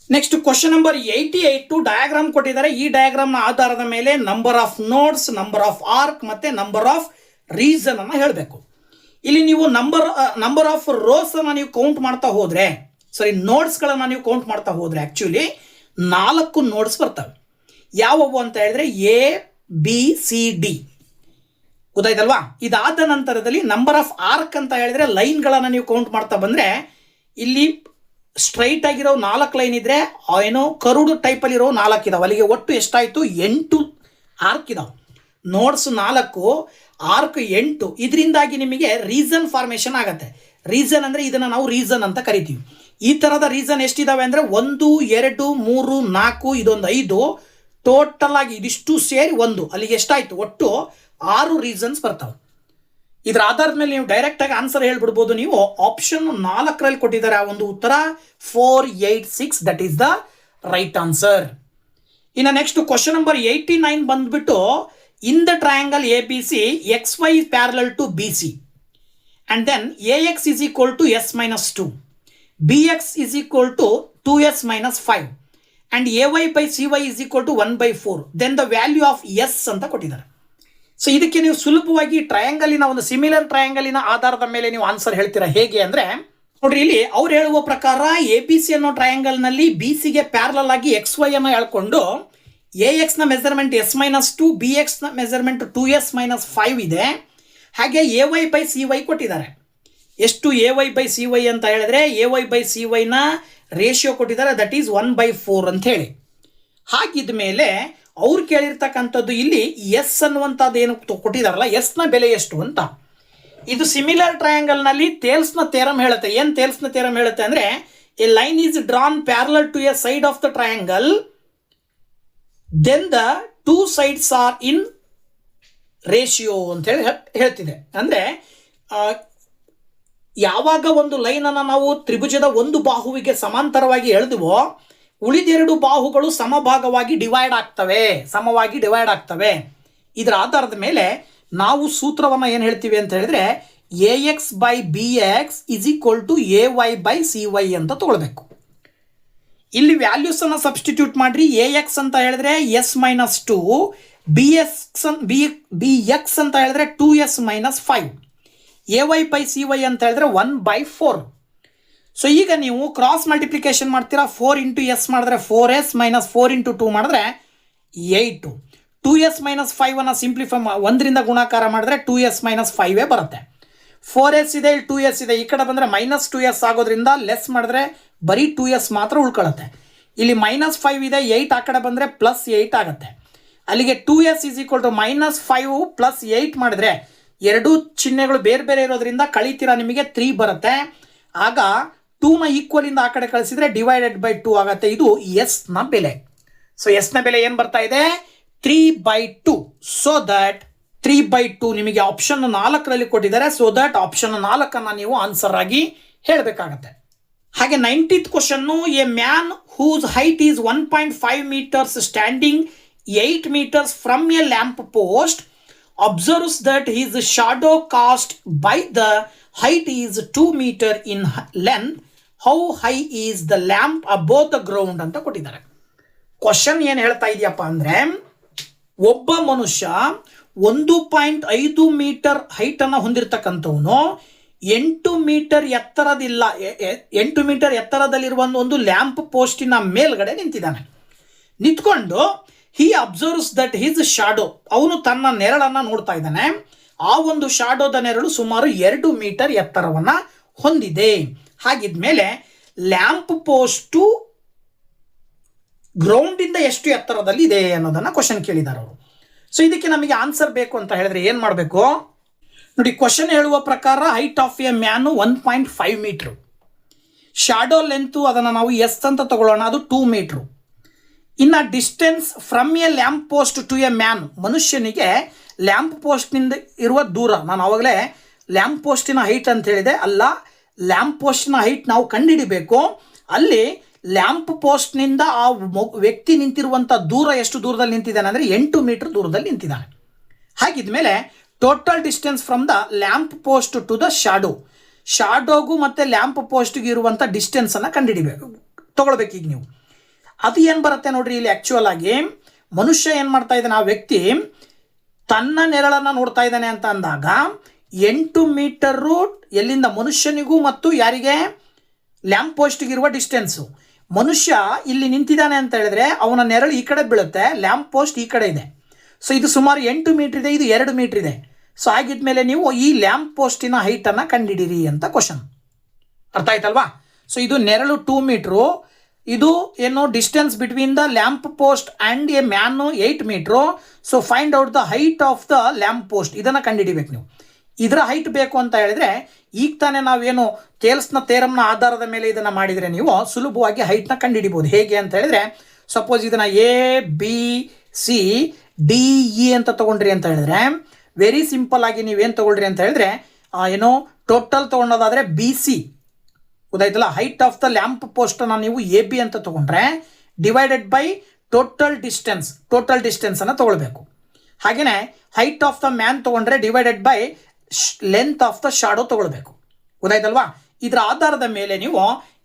ನೆಕ್ಸ್ಟ್ ಕ್ವಶನ್ ನಂಬರ್ 88 ಡಯಾಗ್ರಾಮ್ ಕೊಟ್ಟಿದ್ದಾರೆ. ಈ ಡಯಾಗ್ರಾಮ್ನ ಆಧಾರದ ಮೇಲೆ number of notes, number of arc ಮತ್ತು ನಂಬರ್ ಆಫ್ ರೀಸನ್ ಅನ್ನು ಹೇಳಬೇಕು. ಇಲ್ಲಿ ನೀವು ನಂಬರ್ ಆಫ್ ರೋಸ್ ಅನ್ನು ನೀವು ಕೌಂಟ್ ಮಾಡ್ತಾ ಹೋದರೆ, ನೋಟ್ಸ್ಗಳನ್ನು ನೀವು ಕೌಂಟ್ ಮಾಡ್ತಾ ಹೋದರೆ ಆ್ಯಕ್ಚುಲಿ 4 ನೋಟ್ಸ್ ಬರ್ತವೆ. ಯಾವುವು ಅಂತ ಹೇಳಿದ್ರೆ ABCD, ಗೊತ್ತಾಯ್ತಲ್ವಾ? ಇದಾದ ನಂತರದಲ್ಲಿ ನಂಬರ್ ಆಫ್ ಆರ್ಕ್ ಅಂತ ಹೇಳಿದ್ರೆ ಲೈನ್ಗಳನ್ನು ನೀವು ಕೌಂಟ್ ಮಾಡ್ತಾ ಬಂದರೆ ಇಲ್ಲಿ ಸ್ಟ್ರೈಟ್ ಆಗಿರೋ 4 ಲೈನ್ ಇದ್ರೆ ಏನೋ ಕರುಡು ಟೈಪಲ್ಲಿ ಇರೋ 4 ಇದಾವೆ. ಅಲ್ಲಿಗೆ ಒಟ್ಟು ಎಷ್ಟಾಯಿತು, 8 ಆರ್ಕ್ ಇದಾವೆ. Notes 4, arc 8. ಇದರಿಂದಾಗಿ ನಿಮಗೆ ರೀಸನ್ ಫಾರ್ಮೇಷನ್ ಆಗುತ್ತೆ. ರೀಸನ್ ಅಂದರೆ ಇದನ್ನು ನಾವು ರೀಸನ್ ಅಂತ ಕರಿತೀವಿ. ಈ ಥರದ ರೀಸನ್ ಎಷ್ಟಿದಾವೆ ಅಂದರೆ 1 2 3 4 ಇದೊಂದು 5, ಟೋಟಲ್ ಆಗಿ ಇದಿಷ್ಟು ಸೇರಿ 1. ಅಲ್ಲಿಗೆ ಎಷ್ಟಾಯಿತು, ಒಟ್ಟು 6 ರೀಸನ್ಸ್ ಬರ್ತಾವೆ. ಇದರ ಆಧಾರದ ಮೇಲೆ ನೀವು ಡೈರೆಕ್ಟಾಗಿ ಆನ್ಸರ್ ಹೇಳ್ಬಿಡ್ಬೋದು. ನೀವು ಆಪ್ಷನ್ 4ರಲ್ಲಿ ಕೊಟ್ಟಿದ್ದಾರೆ ಆ ಒಂದು ಉತ್ತರ 486, that is the right answer. ಇನ್ನು ನೆಕ್ಸ್ಟ್ ಕ್ವಶನ್ ನಂಬರ್ 89 ಬಂದ್ಬಿಟ್ಟು in the triangle ABC XY parallel to BC and then AX is equal to S minus 2, BX is equal to 2S minus 5 and AY by CY is equal to 1/4, then the value of S ಅಂತ ಕೊಟ್ಟಿದ್ದಾರೆ. So ಇದಕ್ಕೆ ನೀವು ಸುಲಭವಾಗಿ ಟ್ರಯಾಂಗಲಿನ ಒಂದು similar ಟ್ರಯಾಂಗಲಿನ ಆಧಾರದ ಮೇಲೆ ನೀವು answer ಹೇಳ್ತೀರಾ. ಹೇಗೆ ಅಂದರೆ ನೋಡ್ರಿ, ಇಲ್ಲಿ ಅವ್ರು ಹೇಳುವ ಪ್ರಕಾರ ABC ಅನ್ನೋ ಟ್ರಯಾಂಗಲ್ನಲ್ಲಿ BCಗೆ ಪ್ಯಾರಲಲ್ ಆಗಿ XY ಅನ್ನು ಹೇಳ್ಕೊಂಡು ಎ ಎಕ್ಸ್ನ ಮೆಜರ್ಮೆಂಟ್ S-2, ಬಿ ಎಕ್ಸ್ನ ಮೆಜರ್ಮೆಂಟ್ 2S-5 ಇದೆ. ಹಾಗೆ AY/CY ಕೊಟ್ಟಿದ್ದಾರೆ. ಎಷ್ಟು AY/CY ಅಂತ ಹೇಳಿದ್ರೆ AY/CYನ ರೇಷಿಯೋ ಕೊಟ್ಟಿದ್ದಾರೆ, ದಟ್ ಈಸ್ 1/4 ಅಂತ ಹೇಳಿ. ಹಾಗಿದ ಮೇಲೆ ಅವ್ರು ಕೇಳಿರ್ತಕ್ಕಂಥದ್ದು ಇಲ್ಲಿ ಎಸ್ ಅನ್ನುವಂಥದ್ದು ಏನು ಕೊಟ್ಟಿದಾರಲ್ಲ, ಎಸ್ನ ಬೆಲೆ ಎಷ್ಟು ಅಂತ. ಇದು ಸಿಮಿಲರ್ ಟ್ರಯಾಂಗಲ್ನಲ್ಲಿ ಥೇಲ್ಸ್ನ ಥಿಯರಮ್ ಹೇಳುತ್ತೆ. ಏನು ಥೇಲ್ಸ್ನ ಥಿಯರಮ್ ಹೇಳುತ್ತೆ ಅಂದರೆ, a line is drawn parallel to a side of the triangle, then the two sides are in ratio ಅಂತೇಳಿ ಹೇಳ್ತಿದೆ. ಅಂದರೆ ಯಾವಾಗ ಒಂದು ಲೈನನ್ನು ನಾವು ತ್ರಿಭುಜದ ಒಂದು ಬಾಹುವಿಗೆ ಸಮಾಂತರವಾಗಿ ಎಳೆದುವೋ, ಉಳಿದೆರಡು ಬಾಹುಗಳು ಸಮವಾಗಿ ಡಿವೈಡ್ ಆಗ್ತವೆ. ಇದರ ಆಧಾರದ ಮೇಲೆ ನಾವು ಸೂತ್ರವನ್ನು ಏನು ಹೇಳ್ತೀವಿ ಅಂತ ಹೇಳಿದ್ರೆ, AX/BX = AY/CY ಅಂತ ತಗೊಳ್ಬೇಕು. ಇಲ್ಲಿ ವ್ಯಾಲ್ಯೂಸ್ ಅನ್ನು ಸಬ್ಸ್ಟಿಟ್ಯೂಟ್ ಮಾಡ್ರಿ. AX ಅಂತ ಹೇಳಿದ್ರೆ S-2, BX ಅಂತ ಹೇಳಿದ್ರೆ 2S-5, AY/CY ಅಂತ ಹೇಳಿದ್ರೆ 1/4. ಸೊ ಈಗ ನೀವು ಕ್ರಾಸ್ ಮಲ್ಟಿಪ್ಲಿಕೇಶನ್ ಮಾಡ್ತೀರಾ. 4 × S ಮಾಡಿದ್ರೆ 4S -4 × 2 ಮಾಡಿದ್ರೆ 8. 2S-5 ಸಿಂಪ್ಲಿಫೈ 1ರಿಂದ ಗುಣಾಕಾರ ಮಾಡಿದ್ರೆ 2S-5 ಬರುತ್ತೆ. 4S ಇದೆ, ಇಲ್ಲಿ 2S ಇದೆ. ಈ ಕಡೆ ಬಂದರೆ -2S ಆಗೋದ್ರಿಂದ ಲೆಸ್ ಮಾಡಿದ್ರೆ ಬರೀ 2S ಮಾತ್ರ ಉಳ್ಕೊಳ್ಳುತ್ತೆ. ಇಲ್ಲಿ -5 ಇದೆ, 8 ಆ ಕಡೆ ಬಂದರೆ +8 ಆಗುತ್ತೆ. ಅಲ್ಲಿಗೆ 2S = -5 + 8 ಮಾಡಿದ್ರೆ ಎರಡೂ ಚಿಹ್ನೆಗಳು ಬೇರೆ ಬೇರೆ ಇರೋದ್ರಿಂದ ಕಳಿತೀರಾ, ನಿಮಗೆ 3 ಬರುತ್ತೆ. ಆಗ 2ನ ಈಕ್ವಲಿಂದ ಆ ಕಡೆ ಕಳಿಸಿದ್ರೆ ಡಿವೈಡೆಡ್/2 ಆಗುತ್ತೆ. ಇದು ಎಸ್ನ ಬೆಲೆ. ಸೊ ಎಸ್ನ ಬೆಲೆ ಏನು ಬರ್ತಾ ಇದೆ? 3/2. ಸೊ ದಟ್ 3/2 ನಿಮಗೆ ಆಪ್ಷನ್ 4ರಲ್ಲಿ ಕೊಟ್ಟಿದ್ದಾರೆ. ಸೊ ದಟ್ ಆಪ್ಷನ್ 4ಅನ್ನು ನೀವು ಆನ್ಸರ್ ಆಗಿ ಹೇಳಬೇಕಾಗತ್ತೆ. ಹಾಗೆ 90th question, a man whose height is 1.5 meters standing 8 meters from a lamp post observes that his shadow cast by the height is 2 meters in length. How high is the lamp above the ground ಅಂತ ಕೊಟ್ಟಿದ್ದಾರೆ. Question ಏನು ಹೇಳ್ತಾ ಇದೆಯಪ್ಪ ಅಂದರೆ, ಒಬ್ಬ ಮನುಷ್ಯ 1.5 metre ಹೈಟನ್ನು ಹೊಂದಿರತಕ್ಕಂಥವನು 8 metre ಎತ್ತರದಿಲ್ಲ 8 metre ಎತ್ತರದಲ್ಲಿರುವ ಒಂದು lamp ಪೋಸ್ಟಿನ ಮೇಲ್ಗಡೆ ನಿಂತಿದ್ದಾನೆ. ನಿಂತ್ಕೊಂಡು ಹಿ ಅಬ್ಸರ್ವ್ಸ್ ದಟ್ ಹಿಸ್ ಶಾಡೋ, ಅವನು ತನ್ನ ನೆರಳನ್ನು ನೋಡ್ತಾ ಇದ್ದಾನೆ. ಆ ಒಂದು ಶಾಡೋದ ನೆರಳು ಸುಮಾರು 2 ಮೀಟರ್ ಎತ್ತರವನ್ನು ಹೊಂದಿದೆ. ಹಾಗಿದ್ಮೇಲೆ ಲ್ಯಾಂಪ್ ಪೋಸ್ಟು ಗ್ರೌಂಡಿಂದ ಎಷ್ಟು ಎತ್ತರದಲ್ಲಿ ಇದೆ ಅನ್ನೋದನ್ನು ಕ್ವಶನ್ ಕೇಳಿದ್ದಾರೆ ಅವರು. ಸೊ ಇದಕ್ಕೆ ನಮಗೆ ಆನ್ಸರ್ ಬೇಕು ಅಂತ ಹೇಳಿದ್ರೆ ಏನು ಮಾಡಬೇಕು ನೋಡಿ. ಕ್ವಶನ್ ಹೇಳುವ ಪ್ರಕಾರ height of a man 1.5 metre, shadow length ಅದನ್ನು ನಾವು ಎಸ್ ಅಂತ ತಗೊಳ್ಳೋಣ, ಅದು 2 ಮೀಟ್ರು. ಇನ್ನು distance from a lamp post to a man, ಮನುಷ್ಯನಿಗೆ ಲ್ಯಾಂಪ್ ಪೋಸ್ಟ್ನಿಂದ ಇರುವ ದೂರ. ನಾನು ಆವಾಗಲೇ ಲ್ಯಾಂಪ್ ಪೋಸ್ಟಿನ ಹೈಟ್ ಅಂತ ಹೇಳಿದೆ, ಅಲ್ಲ, ಲ್ಯಾಂಪ್ ಪೋಸ್ಟಿನ ಹೈಟ್ ನಾವು ಕಂಡುಹಿಡಿಬೇಕು. ಅಲ್ಲಿ ಲ್ಯಾಂಪ್ ಪೋಸ್ಟ್ನಿಂದ ಆ ವ್ಯಕ್ತಿ ನಿಂತಿರುವಂಥ ದೂರ ಎಷ್ಟು ದೂರದಲ್ಲಿ ನಿಂತಿದ್ದಾನೆ ಅಂದರೆ 8 ಮೀಟರ್ ದೂರದಲ್ಲಿ ನಿಂತಿದ್ದಾನೆ. ಹಾಗಿದ್ಮೇಲೆ total distance from the lamp post to the ಶಾಡೋಗೂ ಮತ್ತು ಲ್ಯಾಂಪ್ ಪೋಸ್ಟ್ಗೆ ಇರುವಂಥ ಡಿಸ್ಟೆನ್ಸನ್ನು ಕಂಡುಹಿಡಿಬೇಕು, ತೊಗೊಳ್ಬೇಕು. ಈಗ ನೀವು ಅದು ಏನು ಬರುತ್ತೆ ನೋಡ್ರಿ. ಇಲ್ಲಿ ಆ್ಯಕ್ಚುಯಲ್ ಆಗಿ ಮನುಷ್ಯ ಏನು ಮಾಡ್ತಾ ಇದ್ದಾನೆ, ಆ ವ್ಯಕ್ತಿ ತನ್ನ ನೆರಳನ್ನು ನೋಡ್ತಾ ಇದ್ದಾನೆ ಅಂತ ಅಂದಾಗ 8 ಮೀಟರು ಎಲ್ಲಿಂದ ಮನುಷ್ಯನಿಗೂ ಮತ್ತು ಯಾರಿಗೆ ಲ್ಯಾಂಪ್ ಪೋಸ್ಟ್ಗೆ ಇರುವ ಡಿಸ್ಟೆನ್ಸು. ಮನುಷ್ಯ ಇಲ್ಲಿ ನಿಂತಿದ್ದಾನೆ ಅಂತ ಹೇಳಿದ್ರೆ ಅವನ ನೆರಳು ಈ ಕಡೆ ಬೀಳುತ್ತೆ, ಲ್ಯಾಂಪ್ ಪೋಸ್ಟ್ ಈ ಕಡೆ ಇದೆ. ಸೊ ಇದು ಸುಮಾರು 8 ಮೀಟರ್ ಇದೆ, ಇದು 2 ಮೀಟರ್ ಇದೆ. ಸೊ ಆಗಿದ್ಮೇಲೆ ನೀವು ಈ ಲ್ಯಾಂಪ್ ಪೋಸ್ಟಿನ ಹೈಟನ್ನು ಕಂಡುಹಿಡಿರಿ ಅಂತ ಕ್ವಶನ್. ಅರ್ಥ ಆಯ್ತಲ್ವಾ? ಸೊ ಇದು ನೆರಳು 2 ಮೀಟ್ರು, ಇದು ಏನು distance between the lamp post and a man 8 metre. So find out the height of the lamp post, ಇದನ್ನು ಕಂಡುಹಿಡಿಬೇಕು ನೀವು. ಇದರ ಹೈಟ್ ಬೇಕು ಅಂತ ಹೇಳಿದ್ರೆ ಈಗ ತಾನೇ ನಾವೇನು ಥೇಲ್ಸ್ನ ಥಿಯರಮ್ನ ಆಧಾರದ ಮೇಲೆ ಇದನ್ನು ಮಾಡಿದರೆ ನೀವು ಸುಲಭವಾಗಿ ಹೈಟ್ನ ಕಂಡುಹಿಡಿಬೋದು. ಹೇಗೆ ಅಂತ ಹೇಳಿದ್ರೆ, ಸಪೋಸ್ ಇದನ್ನು ABCDE ಅಂತ ತೊಗೊಂಡ್ರಿ ಅಂತ ಹೇಳಿದ್ರೆ ವೆರಿ ಸಿಂಪಲ್ ಆಗಿ ನೀವೇನು ತೊಗೊಳ್ರಿ ಅಂತ ಹೇಳಿದ್ರೆ ಏನೋ ಟೋಟಲ್ ತೊಗೊಳೋದಾದರೆ BC ಗೊತ್ತಾಯ್ತಲ್ಲ. ಹೈಟ್ ಆಫ್ ದ ಲ್ಯಾಂಪ್ ಪೋಸ್ಟನ್ನು ನೀವು AB ಅಂತ ತೊಗೊಂಡ್ರೆ ಡಿವೈಡೆಡ್ ಬೈ ಟೋಟಲ್ ಡಿಸ್ಟೆನ್ಸನ್ನು ತೊಗೊಳ್ಬೇಕು. ಹಾಗೆಯೇ ಹೈಟ್ ಆಫ್ ದ ಮ್ಯಾನ್ ತೊಗೊಂಡ್ರೆ divided by length of the shadow ತೊಗೊಳ್ಬೇಕು. ಗೊತ್ತಾಯ್ತಲ್ವಾ? ಇದರ ಆಧಾರದ ಮೇಲೆ ನೀವು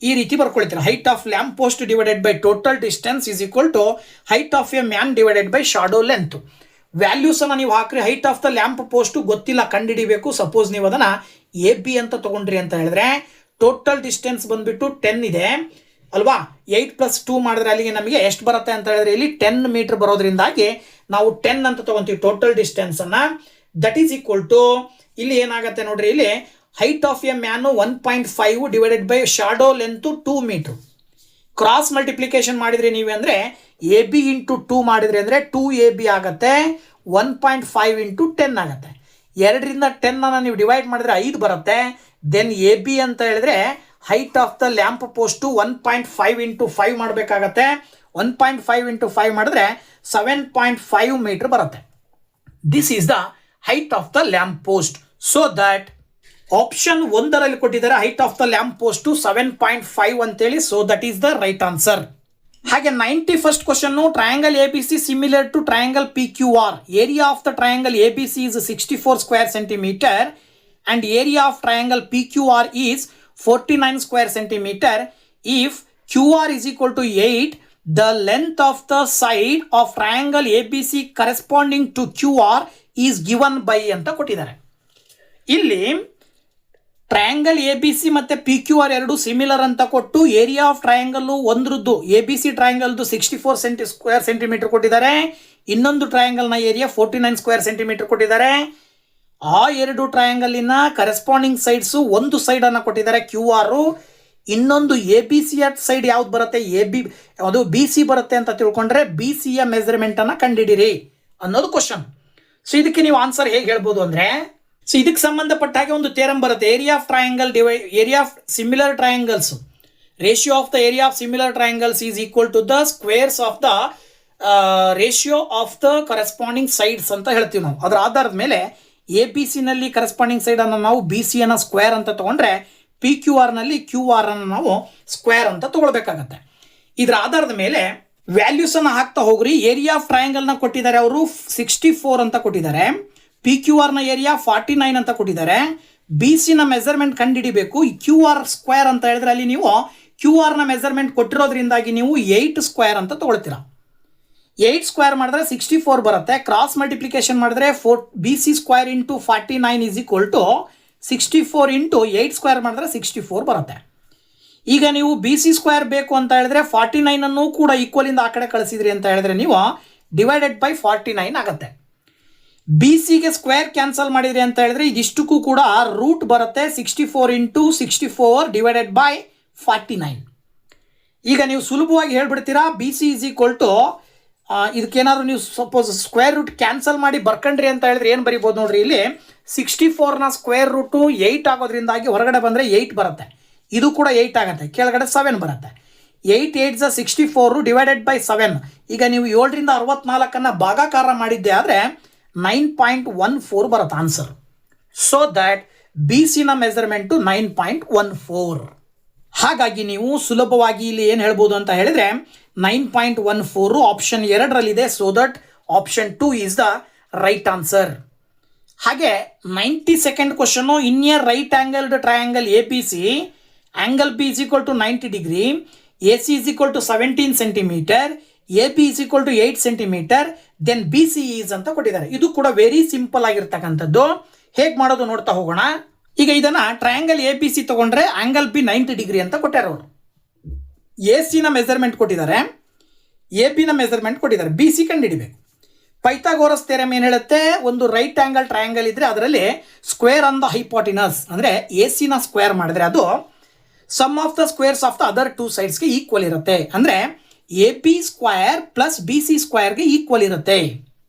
ಈ ರೀತಿ ಬರ್ಕೊಳ್ತೀರಾ. Height of lamp post divided by total distance is equal to height of a man divided by shadow length. ವ್ಯಾಲ್ಯೂಸನ್ನು ನೀವು ಹಾಕ್ರಿ. Height of the lamp post ಗೊತ್ತಿಲ್ಲ, ಕಂಡುಹಿಡಿಬೇಕು. ಸಪೋಸ್ ನೀವು ಅದನ್ನು AB ಅಂತ ತೊಗೊಂಡ್ರಿ ಅಂತ ಹೇಳಿದ್ರೆ ಟೋಟಲ್ ಡಿಸ್ಟೆನ್ಸ್ ಬಂದುಬಿಟ್ಟು 10 ಇದೆ, ಅಲ್ವಾ. 8+2 ಮಾಡಿದ್ರೆ ಅಲ್ಲಿಗೆ ನಮಗೆ ಎಷ್ಟು ಬರುತ್ತೆ ಅಂತ ಹೇಳಿದ್ರೆ ಇಲ್ಲಿ 10 ಮೀಟರ್ ಬರೋದ್ರಿಂದಾಗಿ ನಾವು 10 ಅಂತ ತಗೊಂತೀವಿ ಟೋಟಲ್ ಡಿಸ್ಟೆನ್ಸ್ ಅನ್ನ. ದಟ್ ಈಸ್ ಈಕ್ವಲ್ ಟು ಇಲ್ಲಿ ಏನಾಗುತ್ತೆ ನೋಡ್ರಿ, ಇಲ್ಲಿ height of a man 1.5 divided by shadow length 2 metre. Cross multiplication ಮಾಡಿದ್ರೆ ನೀವು ಅಂದರೆ AB ಇಂಟು 2 ಮಾಡಿದ್ರೆ ಅಂದರೆ 2AB ಆಗುತ್ತೆ. 1.5 ಇಂಟು 10 ಆಗುತ್ತೆ. 2ರಿಂದ 10 ನೀವು ಡಿವೈಡ್ ಮಾಡಿದ್ರೆ 5 ಬರುತ್ತೆ. ದೆನ್ AB ಅಂತ ಹೇಳಿದ್ರೆ height of the lamp post 1.5 into 5 ಮಾಡಬೇಕಾಗತ್ತೆ. 1.5 ಇಂಟು 5 ಮಾಡಿದ್ರೆ 7.5 ಮೀಟರ್ ಬರುತ್ತೆ. This is the height of the lamp post. So that option 1ರಲ್ಲಿ ಕೊಟ್ಟಿದ್ದಾರೆ height of the lamp post 7.5 ಅಂತೇಳಿ. So that is the right answer. ಹಾಗೆ 91st question, triangle ABC similar to triangle PQR. Area of the triangle ABC is 64 square centimeter and area of triangle PQR is 49 square centimeter. If QR is equal to 8, the length of the side of triangle ABC corresponding to QR is given by ಅಂತ ಕೊಟ್ಟಿದ್ದಾರೆ. ಇಲ್ಲಿ triangle ABC ಮತ್ತೆ PQR ಎರಡು similar ಅಂತ ಕೊಟ್ಟು area of triangle ಒಂದ್ರದ್ದು ABC ಟ್ರಯಾಂಗಲ್ದು 64 square centimetre ಕೊಟ್ಟಿದ್ದಾರೆ. ಇನ್ನೊಂದು ಟ್ರಯಾಂಗಲ್ನ ಏರಿಯಾ 49 ಸ್ಕ್ವೇರ್ ಸೆಂಟಿಮೀಟರ್ ಕೊಟ್ಟಿದ್ದಾರೆ. ಆ ಎರಡು ಟ್ರಯಾಂಗಲಿನ ಕರೆಸ್ಪಾಂಡಿಂಗ್ ಸೈಡ್ಸು ಒಂದು ಸೈಡನ್ನು ಕೊಟ್ಟಿದ್ದಾರೆ QR. ಇನ್ನೊಂದು ABC ಸೈಡ್ ಯಾವ್ದು ಬರುತ್ತೆ, ಅದು BC ಬರುತ್ತೆ ಅಂತ ತಿಳ್ಕೊಂಡ್ರೆ BCಯ ಮೆಜರ್ಮೆಂಟನ್ನು ಕಂಡುಹಿಡಿರಿ ಅನ್ನೋದು ಕ್ವಶನ್. ಸೊ ಇದಕ್ಕೆ ನೀವು ಆನ್ಸರ್ ಹೇಗೆ ಹೇಳ್ಬೋದು ಅಂದರೆ, ಸೊ ಇದಕ್ಕೆ ಸಂಬಂಧಪಟ್ಟ ಹಾಗೆ ಒಂದು ಥಿಯರಮ್ ಬರುತ್ತೆ. Area of similar triangles, ratio of the area of similar triangles is equal to the squares of the ratio of the corresponding sides ಅಂತ ಹೇಳ್ತೀವಿ ನಾವು. ಅದರ ಆಧಾರದ ಮೇಲೆ ABCನಲ್ಲಿ ಕರೆಸ್ಪಾಂಡಿಂಗ್ ಸೈಡ್ ಅನ್ನು ನಾವು BCಯನ್ನು ಸ್ಕ್ವೇರ್ ಅಂತ ತಗೊಂಡ್ರೆ PQRನಲ್ಲಿ QR ಅನ್ನು ನಾವು ಸ್ಕ್ವೇರ್ ಅಂತ ತಗೊಳ್ಬೇಕಾಗತ್ತೆ. ಇದರ ಆಧಾರದ ಮೇಲೆ ವ್ಯಾಲ್ಯೂಸ್ ಅನ್ನು ಹಾಕ್ತಾ ಹೋಗ್ರಿ. ಏರಿಯಾ ಆಫ್ ಟ್ರಯಾಂಗಲ್ನ ಕೊಟ್ಟಿದ್ದಾರೆ ಅವರು 64 ಅಂತ ಕೊಟ್ಟಿದ್ದಾರೆ. PQR ನ ಏರಿಯಾ 49 ಅಂತ ಕೊಟ್ಟಿದ್ದಾರೆ. BCನ ಮೆಜರ್ಮೆಂಟ್ ಕಂಡುಹಿಡಿಬೇಕು. QR ಸ್ಕ್ವೇರ್ ಅಂತ ಹೇಳಿದ್ರೆ ಅಲ್ಲಿ ನೀವು QR ನ ಮೆಜರ್ಮೆಂಟ್ ಕೊಟ್ಟಿರೋದ್ರಿಂದಾಗಿ ನೀವು 8 ಸ್ಕ್ವೇರ್ ಅಂತ ತಗೊಳ್ತೀರಾ. 8 ಸ್ಕ್ವೇರ್ ಮಾಡಿದ್ರೆ 64 ಬರುತ್ತೆ. ಕ್ರಾಸ್ ಮಲ್ಟಿಪ್ಲಿಕೇಶನ್ ಮಾಡಿದ್ರೆ BC square into 49 is equal to 64 into 8 square ಮಾಡಿದ್ರೆ 64 ಬರುತ್ತೆ. ಈಗ ನೀವು BC ಸ್ಕ್ವೇರ್ ಬೇಕು ಅಂತ ಹೇಳಿದ್ರೆ 49 ಅನ್ನು ಕೂಡ ಈಕ್ವಲಿಂದ ಆ ಕಡೆ ಕಳಿಸಿದ್ರಿ ಅಂತ ಹೇಳಿದ್ರೆ ನೀವು ಡಿವೈಡೆಡ್ ಬೈ 49 ಆಗುತ್ತೆ. BCಗೆ ಸ್ಕ್ವೇರ್ ಕ್ಯಾನ್ಸಲ್ ಮಾಡಿದ್ರಿ ಅಂತ ಹೇಳಿದ್ರೆ ಇದಿಷ್ಟಕ್ಕೂ ಕೂಡ ರೂಟ್ ಬರುತ್ತೆ. 64 ಇಂಟು 64 ಡಿವೈಡೆಡ್ ಬೈ 49. ಈಗ ನೀವು ಸುಲಭವಾಗಿ ಹೇಳ್ಬಿಡ್ತೀರಾ BC ಈಸ್ ಈಕ್ವಲ್ ಟು ಇದಕ್ಕೇನಾದ್ರು ನೀವು ಸಪೋಸ್ ಸ್ಕ್ವೇರ್ ರೂಟ್ ಕ್ಯಾನ್ಸಲ್ ಮಾಡಿ ಬರ್ಕೊಂಡ್ರಿ ಅಂತ ಹೇಳಿದ್ರೆ ಏನು ಬರಿಬೋದು ನೋಡ್ರಿ. ಇಲ್ಲಿ 64ನ ಸ್ಕ್ವೇರ್ ರೂಟು 8 ಆಗೋದ್ರಿಂದಾಗಿ ಹೊರಗಡೆ ಬಂದರೆ 8 ಬರುತ್ತೆ. ಇದು ಕೂಡ 8 ಆಗುತ್ತೆ, ಕೆಳಗಡೆ 7 ಬರುತ್ತೆ. 8 8 64 ಡಿವೈಡೆಡ್ ಬೈ 7. ಈಗ ನೀವು 7ರಿಂದ 64 ಭಾಗಾಕಾರ ಮಾಡಿದ್ದೆ ಆದರೆ 9.14 ಬರುತ್ತೆ ಆನ್ಸರ್. ಸೊ ದ್ಯಾಟ್ BCನ ಮೆಜರ್ಮೆಂಟು 9.14. ಹಾಗಾಗಿ ನೀವು ಸುಲಭವಾಗಿ ಇಲ್ಲಿ ಏನು ಹೇಳ್ಬೋದು ಅಂತ ಹೇಳಿದ್ರೆ 9.14 ಆಪ್ಷನ್ 2ರಲ್ಲಿದೆ. So that option 2 is the right answer. ಹಾಗೆ 92nd question, in a right angled triangle ABC, angle B is equal to 90 degree, AC is equal to 17 centimeter, AB is equal to 8 centimeter, then BC is ಅಂತ ಕೊಟ್ಟಿದ್ದಾರೆ. ಇದು ಕೂಡ very simple ಆಗಿರ್ತಕ್ಕಂಥದ್ದು. ಹೇಗೆ ಮಾಡೋದು ನೋಡ್ತಾ ಹೋಗೋಣ. ಈಗ ಇದನ್ನ ಟ್ರಯಾಂಗಲ್ ABC ತಗೊಂಡ್ರೆ ಆಂಗಲ್ B 90 ಡಿಗ್ರಿ ಅಂತ ಕೊಟ್ಟಾರೆ ಅವರು. AC ನ ಮೆಜರ್ಮೆಂಟ್ ಕೊಟ್ಟಿದ್ದಾರೆ, AB ನ ಮೆಜರ್ಮೆಂಟ್ ಕೊಟ್ಟಿದ್ದಾರೆ. BC ಕಂಡುಹಿಡಿಬೇಕು. ಪೈಥಾಗೋರಸ್ ಥಿಯರಮ್ ಏನು ಹೇಳುತ್ತೆ, ಒಂದು ರೈಟ್ ಆಂಗಲ್ ಟ್ರಯಾಂಗಲ್ ಇದ್ರೆ ಅದರಲ್ಲಿ ಸ್ಕ್ವೇರ್ ಆನ್ ದ ಹೈಪೋಟಿನಸ್ ಅಂದರೆ AC ನ ಸ್ಕ್ವೇರ್ ಮಾಡಿದ್ರೆ ಅದು sum of the squares of the other 2 ಸೈಡ್ಸ್ಗೆ ಈಕ್ವಲ್ ಇರುತ್ತೆ. ಅಂದರೆ AB ಸ್ಕ್ವೇರ್ ಪ್ಲಸ್ BC ಸ್ಕ್ವೇರ್ಗೆ ಈಕ್ವಲ್ ಇರುತ್ತೆ.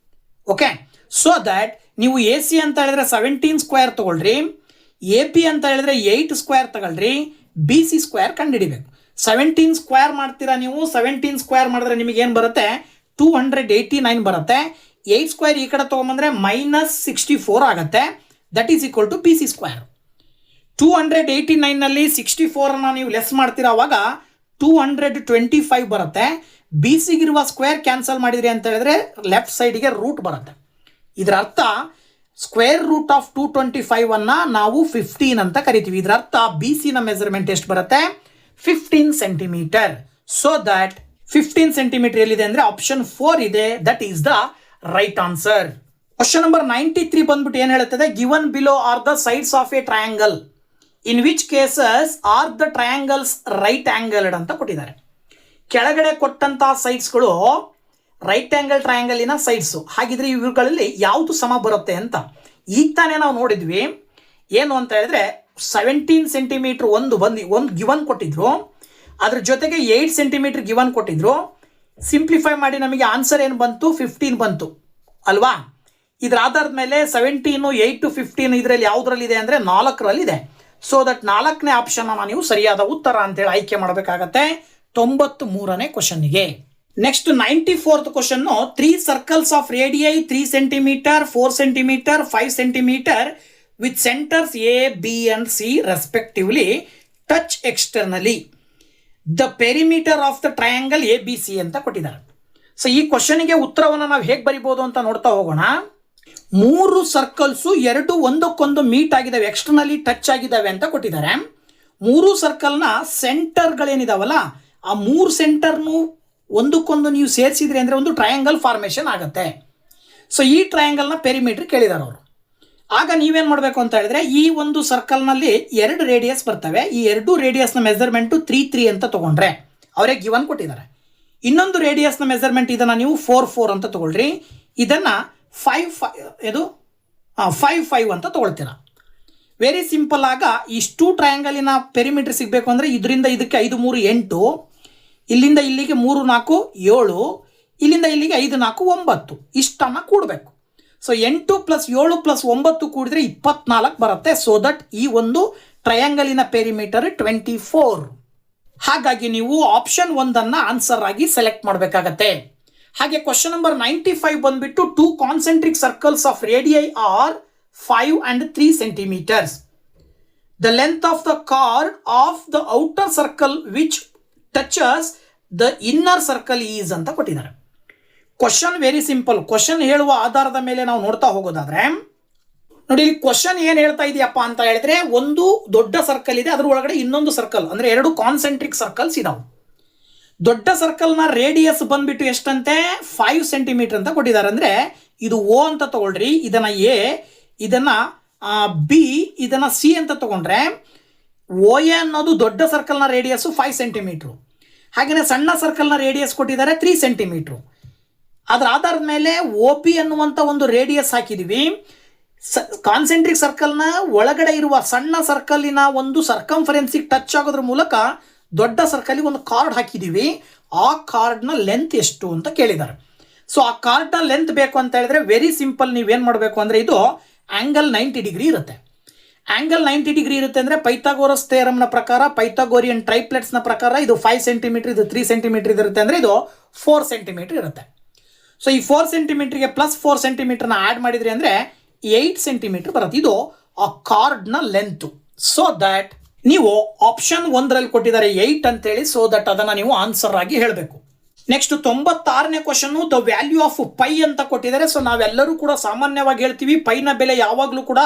ಓಕೆ, ಸೊ ದ್ಯಾಟ್ ನೀವು AC ಅಂತ ಹೇಳಿದ್ರೆ 17 ಸ್ಕ್ವೇರ್ ತಗೊಳ್ರಿ, AB ಅಂತ ಹೇಳಿದ್ರೆ 8 ಸ್ಕ್ವೇರ್ ತಗೊಳ್ರಿ, BC ಸ್ಕ್ವೇರ್ ಕಂಡುಹಿಡಿಬೇಕು. 17 ಸ್ಕ್ವೇರ್ ಮಾಡ್ತೀರಾ ನೀವು. 17 ಸ್ಕ್ವೇರ್ ಮಾಡಿದ್ರೆ ನಿಮಗೆ ಏನು ಬರುತ್ತೆ, 289 ಬರುತ್ತೆ. 8 ಸ್ಕ್ವೇರ್ ಈ ಕಡೆ ತೊಗೊಂಬಂದ್ರೆ -64 ಆಗುತ್ತೆ. That is equal to BC square. 289ನಲ್ಲಿ 64ಅನ್ನು ನೀವು ಲೆಸ್ ಮಾಡ್ತೀರಾ, ಅವಾಗ 225 ಬರುತ್ತೆ. BCಗಿರುವ ಸ್ಕ್ವೇರ್ ಕ್ಯಾನ್ಸಲ್ ಮಾಡಿದ್ರಿ ಅಂತ ಹೇಳಿದ್ರೆ ಲೆಫ್ಟ್ ಸೈಡಿಗೆ ರೂಟ್ ಬರುತ್ತೆ. ಇದರ ಅರ್ಥ ಸ್ಕ್ವೇರ್ ರೂಟ್ ಆಫ್ 225 ನಾವು 15 ಅಂತ ಕರಿತೀವಿ. ಇದರ ಅರ್ಥ BCನ ಮೆಜರ್ಮೆಂಟ್ ಎಷ್ಟು ಬರುತ್ತೆ, 15 ಸೆಂಟಿಮೀಟರ್. ಸೊ ದಟ್ 15 ಸೆಂಟಿಮೀಟರ್ ಎಲ್ಲಿದೆ ಅಂದರೆ ಆಪ್ಷನ್ 4 ಇದೆ. That is the right answer. Question number 93 ಬಂದ್ಬಿಟ್ಟು ಏನು ಹೇಳುತ್ತದೆ, given below are the sides of A triangle. In which cases are the triangles right angled ಅಂತ ಕೊಟ್ಟಿದ್ದಾರೆ. ಕೆಳಗಡೆ ಕೊಟ್ಟಂತಹ ಸೈಡ್ಸ್ಗಳು ರೈಟ್ ಆಂಗಲ್ ಟ್ರಯಾಂಗಲಿನ ಸೈಡ್ಸು. ಹಾಗಿದ್ರೆ ಇವುಗಳಲ್ಲಿ ಯಾವುದು ಸಮ ಬರುತ್ತೆ ಅಂತ ಈಗ ತಾನೇ ನಾವು ನೋಡಿದ್ವಿ. ಏನು ಅಂತ ಹೇಳಿದ್ರೆ 17 ಸೆಂಟಿಮೀಟ್ರ್ ಒಂದು ಗಿವನ್ ಕೊಟ್ಟಿದ್ರು, ಅದ್ರ ಜೊತೆಗೆ 8 ಸೆಂಟಿಮೀಟ್ರ್ ಗಿವನ್ ಕೊಟ್ಟಿದ್ರು. ಸಿಂಪ್ಲಿಫೈ ಮಾಡಿ ನಮಗೆ ಆನ್ಸರ್ ಏನು ಬಂತು, 15 ಬಂತು ಅಲ್ವಾ. ಇದರ ಆಧಾರದ ಮೇಲೆ 17, 8, 15 ಇದರಲ್ಲಿ ಯಾವುದರಲ್ಲಿದೆ ಅಂದರೆ 4ರಲ್ಲಿದೆ. ಸೊ ದಟ್ 4ನೇ ಆಪ್ಷನ್ನ ನೀವು ಸರಿಯಾದ ಉತ್ತರ ಅಂತೇಳಿ ಆಯ್ಕೆ ಮಾಡಬೇಕಾಗತ್ತೆ 93ನೇ ಕ್ವಶನ್ನಿಗೆ. Next 94th question, 3 circles of radii 3 centimetre, 4 centimetre, 5 centimetre with centres A B and C respectively touch externally the perimeter of the triangle A B C ಅಂತ ಕೊಟ್ಟಿದ್ದಾರೆ. ಸೊ ಈ ಕ್ವಶನ್ಗೆ ಉತ್ತರವನ್ನು ನಾವು ಹೇಗೆ ಬರಿಬೋದು ಅಂತ ನೋಡ್ತಾ ಹೋಗೋಣ. 3 ಸರ್ಕಲ್ಸು ಎರಡು ಒಂದಕ್ಕೊಂದು ಮೀಟ್ ಆಗಿದ್ದಾವೆ, ಎಕ್ಸ್ಟರ್ನಲಿ ಟಚ್ ಆಗಿದ್ದಾವೆ ಅಂತ ಕೊಟ್ಟಿದ್ದಾರೆ. 3 ಸರ್ಕಲ್ನ ಸೆಂಟರ್ಗಳೇನಿದಾವಲ್ಲ, ಆ 3 ಸೆಂಟರ್ನು ಒಂದಕ್ಕೊಂದು ನೀವು ಸೇರಿಸಿದ್ರಿ ಅಂದರೆ ಒಂದು ಟ್ರಯಾಂಗಲ್ ಫಾರ್ಮೇಷನ್ ಆಗುತ್ತೆ. ಸೊ ಈ ಟ್ರಯಾಂಗಲ್ನ ಪೆರಿಮೀಟರ್ ಕೇಳಿದ್ದಾರೆ ಅವರು. ಆಗ ನೀವೇನು ಮಾಡಬೇಕು ಅಂತ ಹೇಳಿದ್ರೆ, ಈ ಒಂದು ಸರ್ಕಲ್ನಲ್ಲಿ 2 ರೇಡಿಯಸ್ ಬರ್ತವೆ. ಈ 2 ರೇಡಿಯಸ್ನ ಮೆಜರ್ಮೆಂಟು 3 ಅಂತ ತೊಗೊಂಡ್ರೆ ಅವರೇ ಗಿವನ್ ಕೊಟ್ಟಿದ್ದಾರೆ. ಇನ್ನೊಂದು ರೇಡಿಯಸ್ನ ಮೆಜರ್ಮೆಂಟ್ ಇದನ್ನು ನೀವು 4 ಅಂತ ತೊಗೊಳ್ರಿ. ಇದನ್ನು 5 ಅಂತ ತೊಗೊಳ್ತೀರಾ. Very simple. ಆಗ ಇಷ್ಟು ಟ್ರಯಾಂಗಲಿನ ಪೆರಿಮೀಟರ್ ಸಿಗಬೇಕು ಅಂದರೆ ಇದರಿಂದ ಇದಕ್ಕೆ 5 3 8, ಇಲ್ಲಿಂದ ಇಲ್ಲಿಗೆ 3 4 7, ಇಲ್ಲಿಂದ ಇಲ್ಲಿಗೆ 5 4 9 ಇಷ್ಟನ್ನು ಕೂಡಬೇಕು. ಸೊ 8 + 7 + 9 ಕೂಡಿದ್ರೆ 24 ಬರುತ್ತೆ. ಸೊ ದಟ್ ಈ ಒಂದು ಟ್ರಯಾಂಗಲಿನ ಪೆರಿಮೀಟರ್ 24. ಹಾಗಾಗಿ ನೀವು ಆಪ್ಷನ್ 1 ಆನ್ಸರ್ ಆಗಿ ಸೆಲೆಕ್ಟ್ ಮಾಡಬೇಕಾಗತ್ತೆ. ಹಾಗೆ ಕ್ವಶನ್ ನಂಬರ್ 95 ಬಂದ್ಬಿಟ್ಟು 2 concentric circles of radii r 5 and 3 centimeters. The length of the chord of the outer circle which touches the inner circle is ಅಂತ ಕೊಟ್ಟಿದ್ದಾರೆ. Question very simple. ಕ್ವಶನ್ ಹೇಳುವ ಆಧಾರದ ಮೇಲೆ ನಾವು ನೋಡ್ತಾ ಹೋಗೋದಾದ್ರೆ ನೋಡಿ, ಇಲ್ಲಿ ಕ್ವಶನ್ ಏನು ಹೇಳ್ತಾ ಇದೆಯಪ್ಪ ಅಂತ ಹೇಳಿದ್ರೆ, ಒಂದು ದೊಡ್ಡ ಸರ್ಕಲ್ ಇದೆ, ಅದ್ರ ಒಳಗಡೆ ಇನ್ನೊಂದು ಸರ್ಕಲ್ ಅಂದರೆ 2 ಕಾನ್ಸೆಂಟ್ರಿಕ್ ಸರ್ಕಲ್ಸ್ ಇದಾವೆ. ದೊಡ್ಡ ಸರ್ಕಲ್ನ ರೇಡಿಯಸ್ ಬಂದ್ಬಿಟ್ಟು ಎಷ್ಟಂತೆ 5 ಸೆಂಟಿಮೀಟರ್ ಅಂತ ಕೊಟ್ಟಿದ್ದಾರೆ. ಅಂದರೆ ಇದು ಓ ಅಂತ ತಗೊಳ್ರಿ, ಇದನ್ನ ಎ, ಇದನ್ನ ಬಿ, ಇದನ್ನ ಸಿ ಅಂತ ತಗೊಂಡ್ರೆ ಓ ಎ ಅನ್ನೋದು ದೊಡ್ಡ ಸರ್ಕಲ್ನ ರೇಡಿಯಸ್ 5 ಸೆಂಟಿಮೀಟ್ರು. ಹಾಗೆಯೇ ಸಣ್ಣ ಸರ್ಕಲ್ನ ರೇಡಿಯಸ್ ಕೊಟ್ಟಿದ್ದಾರೆ 3 ಸೆಂಟಿಮೀಟ್ರು. ಅದರ ಆಧಾರದ ಮೇಲೆ ಒ ಪಿ ಅನ್ನುವಂಥ ಒಂದು ರೇಡಿಯಸ್ ಹಾಕಿದ್ದೀವಿ. ಕಾನ್ಸೆಂಟ್ರಿಕ್ ಸರ್ಕಲ್ನ ಒಳಗಡೆ ಇರುವ ಸಣ್ಣ ಸರ್ಕಲಿನ ಒಂದು ಸರ್ಕಂಫರೆನ್ಸಿಗೆ ಟಚ್ ಆಗೋದ್ರ ಮೂಲಕ ದೊಡ್ಡ ಸರ್ಕಲ್ಗೆ ಒಂದು ಕಾರ್ಡ್ ಹಾಕಿದ್ದೀವಿ. ಆ ಕಾರ್ಡ್ನ ಲೆಂತ್ ಎಷ್ಟು ಅಂತ ಕೇಳಿದ್ದಾರೆ. ಸೊ ಆ ಕಾರ್ಡ್ನ ಲೆಂತ್ ಬೇಕು ಅಂತ ಹೇಳಿದ್ರೆ ವೆರಿ ಸಿಂಪಲ್. ನೀವೇನು ಮಾಡಬೇಕು ಅಂದರೆ, ಇದು ಆ್ಯಂಗಲ್ 90 ಡಿಗ್ರಿ ಇರುತ್ತೆ. ಆ್ಯಂಗಲ್ 90 ಡಿಗ್ರಿ ಇರುತ್ತೆ ಅಂದರೆ ಪೈಥಾಗೋರಸ್ ಥಿಯರಮ್ನ ಪ್ರಕಾರ, ಪೈಥಾಗೋರಿಯನ್ ಟ್ರೈಪ್ಲೆಟ್ಸ್ನ ಪ್ರಕಾರ ಇದು 5 ಸೆಂಟಿಮೀಟರ್, ಇದು 3 ಸೆಂಟಿಮೀಟರ್ ಇರುತ್ತೆ ಅಂದರೆ ಇದು 4 ಸೆಂಟಿಮೀಟರ್ ಇರುತ್ತೆ. ಸೊ ಈ 4 ಸೆಂಟಿಮೀಟರ್ಗೆ +4 ಸೆಂಟಿಮೀಟರ್ನ ಆ್ಯಡ್ ಮಾಡಿದ್ರಿ ಅಂದರೆ 8 ಸೆಂಟಿಮೀಟರ್ ಬರುತ್ತೆ. ಇದು ಆ ಕಾರ್ಡ್ನ ಲೆಂತು. ಸೊ ದ್ಯಾಟ್ ನೀವು ಆಪ್ಷನ್ 1ರಲ್ಲಿ ಕೊಟ್ಟಿದ್ದಾರೆ 8 ಅಂತೇಳಿ. ಸೊ ದಟ್ ಅದನ್ನು ನೀವು ಆನ್ಸರ್ ಆಗಿ ಹೇಳಬೇಕು. ನೆಕ್ಸ್ಟ್ 96ನೇ question, the value of pi ಅಂತ ಕೊಟ್ಟಿದ್ದಾರೆ. ಸೊ ನಾವೆಲ್ಲರೂ ಕೂಡ ಸಾಮಾನ್ಯವಾಗಿ ಹೇಳ್ತೀವಿ ಪೈನ ಬೆಲೆ ಯಾವಾಗಲೂ ಕೂಡ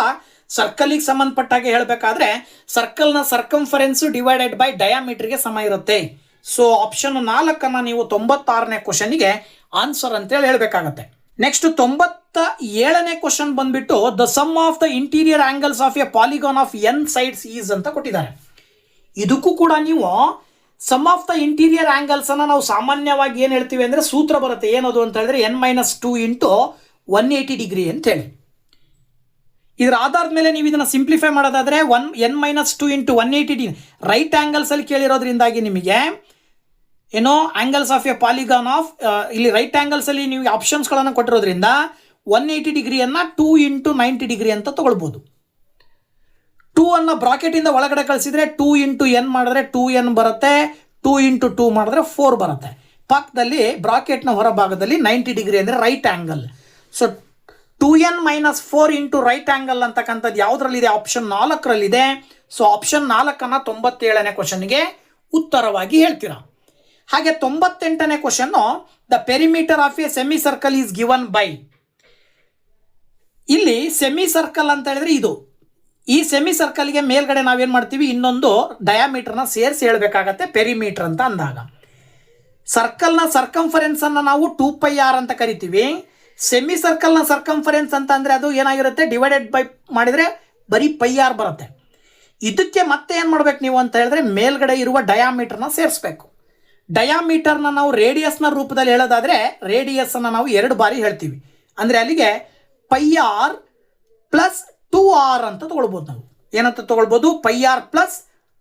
ಸರ್ಕಲಿಗೆ ಸಂಬಂಧಪಟ್ಟಾಗೆ ಹೇಳಬೇಕಾದ್ರೆ ಸರ್ಕಲ್ನ ಸರ್ಕಂಫರೆನ್ಸ್ ಡಿವೈಡೆಡ್ ಬೈ ಡಯಾಮೀಟರ್ಗೆ ಸಮ ಇರುತ್ತೆ. ಸೊ ಆಪ್ಷನ್ 4 ನೀವು 96ನೇ ಕ್ವಶನ್ಗೆ ಆನ್ಸರ್ ಅಂತೇಳಿ ಹೇಳಬೇಕಾಗತ್ತೆ. ನೆಕ್ಸ್ಟ್ 97ನೇ ಕ್ವಶನ್ ಬಂದ್ಬಿಟ್ಟು, the sum of the interior angles of a polygon of n sides is ಅಂತ ಕೊಟ್ಟಿದ್ದಾರೆ. ಇದಕ್ಕೂ ಕೂಡ ನೀವು sum of the interior angles ಅನ್ನ ನಾವು ಸಾಮಾನ್ಯವಾಗಿ ಏನು ಹೇಳ್ತೀವಿ ಅಂದರೆ ಸೂತ್ರ ಬರುತ್ತೆ. ಏನದು ಅಂತ ಹೇಳಿದ್ರೆ n-2 × 180 ಡಿಗ್ರಿ ಅಂತೇಳಿ. ಇದರ ಆಧಾರದ ಮೇಲೆ ನೀವು ಇದನ್ನು ಸಿಂಪ್ಲಿಫೈ ಮಾಡೋದಾದರೆ n-2 × 180 ಡಿಗ್ರಿ ರೈಟ್ ಆ್ಯಂಗಲ್ಸಲ್ಲಿ ಕೇಳಿರೋದ್ರಿಂದಾಗಿ ನಿಮಗೆ ಏನೋ angles of a polygon of, ಇಲ್ಲಿ ರೈಟ್ ಆ್ಯಂಗಲ್ಸಲ್ಲಿ ನೀವು ಆಪ್ಷನ್ಸ್ಗಳನ್ನು ಕೊಟ್ಟಿರೋದ್ರಿಂದ 180 ಡಿಗ್ರಿಯನ್ನು 2 × 90 ಡಿಗ್ರಿ ಅಂತ ತೊಗೊಳ್ಬೋದು. 2 ಅನ್ನು ಬ್ರಾಕೆಟಿಂದ ಒಳಗಡೆ ಕಳಿಸಿದರೆ 2 × n ಮಾಡಿದ್ರೆ 2n ಬರುತ್ತೆ, 2 × 2 ಮಾಡಿದ್ರೆ 4 ಬರುತ್ತೆ. ಪಕ್ಕದಲ್ಲಿ ಬ್ರಾಕೆಟ್ನ ಹೊರಭಾಗದಲ್ಲಿ 90 ಡಿಗ್ರಿ ಅಂದರೆ right angle. So 2n - 4 × right angle ಅಂತಕ್ಕಂಥದ್ದು ಯಾವುದರಲ್ಲಿದೆ? ಆಪ್ಷನ್ 4ರಲ್ಲಿದೆ. ಸೊ ಆಪ್ಷನ್ 4 97ನೇ ಕ್ವಶನ್ಗೆ ಉತ್ತರವಾಗಿ ಹೇಳ್ತೀರಾ. ಹಾಗೆ 98ನೇ question, the perimeter of a semicircle is given by. ಇಲ್ಲಿ ಸೆಮಿ ಸರ್ಕಲ್ ಅಂತ ಹೇಳಿದ್ರೆ ಇದು, ಈ ಸೆಮಿ ಸರ್ಕಲ್ಗೆ ಮೇಲ್ಗಡೆ ನಾವೇನು ಮಾಡ್ತೀವಿ, ಇನ್ನೊಂದು ಡಯಾಮೀಟರ್ನ ಸೇರಿಸಿ ಹೇಳಬೇಕಾಗತ್ತೆ ಪೆರಿಮೀಟರ್ ಅಂತ ಅಂದಾಗ. ಸರ್ಕಲ್ನ ಸರ್ಕಂಫರೆನ್ಸನ್ನು ನಾವು 2πr ಅಂತ ಕರಿತೀವಿ. ಸೆಮಿ ಸರ್ಕಲ್ನ ಸರ್ಕಂಫರೆನ್ಸ್ ಅಂತ ಅಂದರೆ ಅದು ಏನಾಗಿರುತ್ತೆ, ಡಿವೈಡೆಡ್ ಬೈ ಮಾಡಿದರೆ ಬರೀ πr ಬರುತ್ತೆ. ಇದಕ್ಕೆ ಮತ್ತೆ ಏನು ಮಾಡ್ಬೇಕು ನೀವು ಅಂತ ಹೇಳಿದ್ರೆ ಮೇಲ್ಗಡೆ ಇರುವ ಡಯಾಮೀಟರ್ನ ಸೇರಿಸ್ಬೇಕು. ಡಯಾಮೀಟರ್ನ ನಾವು ರೇಡಿಯಸ್ನ ರೂಪದಲ್ಲಿ ಹೇಳೋದಾದರೆ ರೇಡಿಯಸ್ಸನ್ನು ನಾವು 2 ಬಾರಿ ಹೇಳ್ತೀವಿ. ಅಂದರೆ ಅಲ್ಲಿಗೆ πr ಪ್ಲಸ್ 2r ಅಂತ ತೊಗೊಳ್ಬೋದು. ನಾವು ಏನಂತ ತೊಗೊಳ್ಬೋದು? πr plus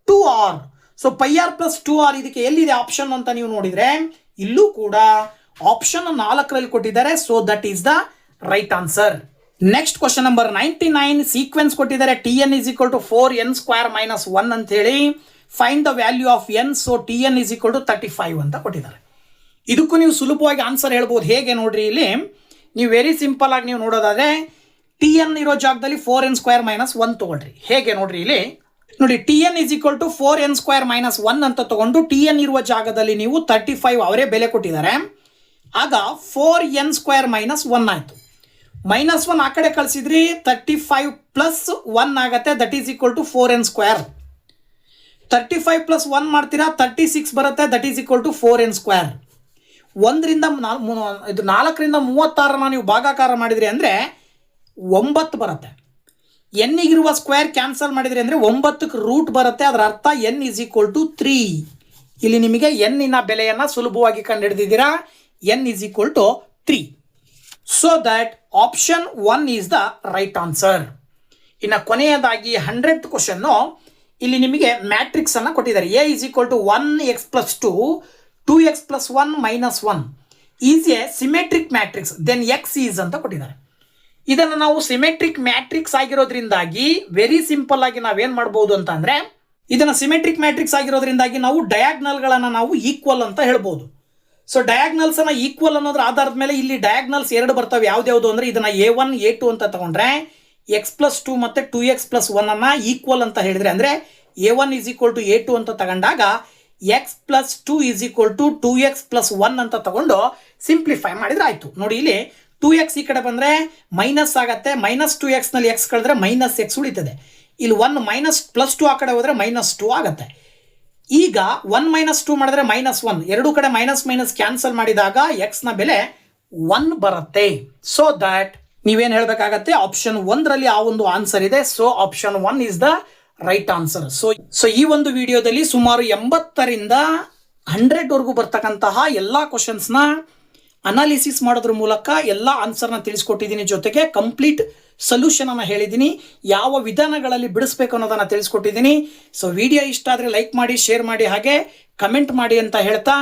2r. So πr plus 2r ಇದಕ್ಕೆ ಎಲ್ಲಿದೆ ಆಪ್ಷನ್ ಅಂತ ನೀವು ನೋಡಿದರೆ ಇಲ್ಲೂ ಕೂಡ ಆಪ್ಷನ್ 4ರಲ್ಲಿ ಕೊಟ್ಟಿದ್ದಾರೆ. So that is the right answer. Next question number 99 sequence ಕೊಟ್ಟಿದ್ದಾರೆ. tn is equal to 4n square minus 1 ಅಂತ ಹೇಳಿ find the value of n. So tn is equal to 35 ಅಂತ ಕೊಟ್ಟಿದ್ದಾರೆ. ಇದಕ್ಕೂ ನೀವು ಸುಲಭವಾಗಿ ಆನ್ಸರ್ ಹೇಳ್ಬೋದು. ಹೇಗೆ ನೋಡ್ರಿ, ಇಲ್ಲಿ ನೀವು ವೆರಿ ಸಿಂಪಲ್ ಆಗಿ ನೀವು ನೋಡೋದಾದ್ರೆ tn ಇರೋ ಜಾಗದಲ್ಲಿ 4n ಸ್ಕ್ವೇರ್ ಮೈನಸ್ 1 ತಗೊಳ್ರಿ. ಹೇಗೆ ನೋಡ್ರಿ, ಇಲ್ಲಿ ನೋಡಿ tn is equal to 4n square minus 1 ಅಂತ ತಗೊಂಡು tn ಇರುವ ಜಾಗದಲ್ಲಿ ನೀವು 35 ಅವರೇ ಬೆಲೆ ಕೊಟ್ಟಿದ್ದಾರೆ. ಆಗ 4n ಸ್ಕ್ವೇರ್ ಮೈನಸ್ 1 ಆಯಿತು. -1 ಆ ಕಡೆ ಕಳಿಸಿದ್ರಿ 35 ಪ್ಲಸ್ 1 ಆಗುತ್ತೆ. That is equal to 4n square. 35 plus 1 ಮಾಡ್ತೀರಾ 36 ಬರುತ್ತೆ. That is equal to 4n square. 4ರಿಂದ 36 ನೀವು ಭಾಗಾಕಾರ ಮಾಡಿದ್ರಿ ಅಂದರೆ 9 ಬರುತ್ತೆ. ಎನ್ನಿಗಿರುವ ಸ್ಕ್ವೇರ್ ಕ್ಯಾನ್ಸಲ್ ಮಾಡಿದ್ರಿ ಅಂದರೆ 9ಕ್ಕೆ ರೂಟ್ ಬರುತ್ತೆ. ಅದರ ಅರ್ಥ n is equal to 3. ಇಲ್ಲಿ ನಿಮಗೆ ಎನ್ನಿನ ಬೆಲೆಯನ್ನು ಸುಲಭವಾಗಿ ಕಂಡುಹಿಡಿದಿದ್ದೀರಾ. n is equal to 3. So that option 1 is the right answer. ಇನ್ನು ಕೊನೆಯದಾಗಿ 100th ಕ್ವಶನ್ನು, ಇಲ್ಲಿ ನಿಮಗೆ ಮ್ಯಾಟ್ರಿಕ್ಸ್ ಅನ್ನು ಕೊಟ್ಟಿದ್ದಾರೆ. a is equal to 1x plus 2, 2x plus 1 minus 1 is a symmetric matrix. Then x is ಅಂತ ಕೊಟ್ಟಿದ್ದಾರೆ. ಇದನ್ನು ನಾವು ಸಿಮೆಟ್ರಿಕ್ ಮ್ಯಾಟ್ರಿಕ್ಸ್ ಆಗಿರೋದ್ರಿಂದಾಗಿ ವೆರಿ ಸಿಂಪಲ್ ಆಗಿ ನಾವೇನು ಮಾಡ್ಬೋದು ಅಂತ ಅಂದರೆ, ಇದನ್ನು ಸಿಮೆಟ್ರಿಕ್ ಮ್ಯಾಟ್ರಿಕ್ಸ್ ಆಗಿರೋದ್ರಿಂದಾಗಿ ನಾವು ಡಯಾಗ್ನಲ್ಗಳನ್ನು ನಾವು ಈಕ್ವಲ್ ಅಂತ ಹೇಳ್ಬೋದು. ಸೊ ಡಯಾಗ್ನಲ್ಸ್ ಅನ್ನ ಈಕ್ವಲ್ ಅನ್ನೋದ್ರ ಆಧಾರದ ಮೇಲೆ ಇಲ್ಲಿ ಡಯಾಗ್ನಲ್ಸ್ 2 ಬರ್ತವೆ. ಯಾವ್ದು ಅಂದರೆ ಇದನ್ನ a1 a2 ಅಂತ ತಗೊಂಡ್ರೆ x ಪ್ಲಸ್ 2 ಮತ್ತು 2x ಪ್ಲಸ್ 1 ಅನ್ನ ಈಕ್ವಲ್ ಅಂತ ಹೇಳಿದ್ರೆ ಅಂದರೆ a1 is equal to a2 ಅಂತ ತಗೊಂಡಾಗ x plus 2 is equal to 2x plus 1 ಅಂತ ತಗೊಂಡು ಸಿಂಪ್ಲಿಫೈ ಮಾಡಿದ್ರೆ ಆಯಿತು. ನೋಡಿ, ಇಲ್ಲಿ 2x ಈ ಕಡೆ ಬಂದರೆ ಮೈನಸ್ ಆಗುತ್ತೆ. -2x ನಲ್ಲಿ x ಕಳೆದ್ರೆ -x ಉಳಿತದೆ. ಇಲ್ಲಿ 1 ಮೈನಸ್ ಪ್ಲಸ್ 2 ಆ ಕಡೆ ಹೋದರೆ -2 ಆಗುತ್ತೆ. ಈಗ 1 - 2 ಮಾಡಿದ್ರೆ -1, ಎರಡು ಕಡೆ ಮೈನಸ್ ಕ್ಯಾನ್ಸಲ್ ಮಾಡಿದಾಗ x ನ ಬೆಲೆ 1 ಬರುತ್ತೆ. ಸೊ ದಟ್ ನೀವೇನು ಹೇಳಬೇಕಾಗತ್ತೆ, ಆಪ್ಷನ್ 1ರಲ್ಲಿ ಆ ಒಂದು ಆನ್ಸರ್ ಇದೆ. So option 1 is the right answer. So ಈ ಒಂದು ವಿಡಿಯೋದಲ್ಲಿ ಸುಮಾರು 80ರಿಂದ 100ವರೆಗೂ ಬರ್ತಕ್ಕಂತಹ ಎಲ್ಲ ಕ್ವಶನ್ಸ್ನ ಅನಾಲಿಸಿಸ್ ಮಾಡೋದ್ರ ಮೂಲಕ ಎಲ್ಲ ಆನ್ಸರ್ನ ತಿಳಿಸ್ಕೊಟ್ಟಿದ್ದೀನಿ. ಜೊತೆಗೆ ಕಂಪ್ಲೀಟ್ ಸೊಲ್ಯೂಷನ್ ಅನ್ನು ಹೇಳಿದ್ದೀನಿ. ಯಾವ ವಿಧಾನಗಳಲ್ಲಿ ಬಿಡಿಸ್ಬೇಕು ಅನ್ನೋದನ್ನು ತಿಳಿಸ್ಕೊಟ್ಟಿದ್ದೀನಿ. ಸೊ ವಿಡಿಯೋ ಇಷ್ಟ ಆದರೆ ಲೈಕ್ ಮಾಡಿ, ಶೇರ್ ಮಾಡಿ, ಹಾಗೆ ಕಮೆಂಟ್ ಮಾಡಿ ಅಂತ ಹೇಳ್ತಾ,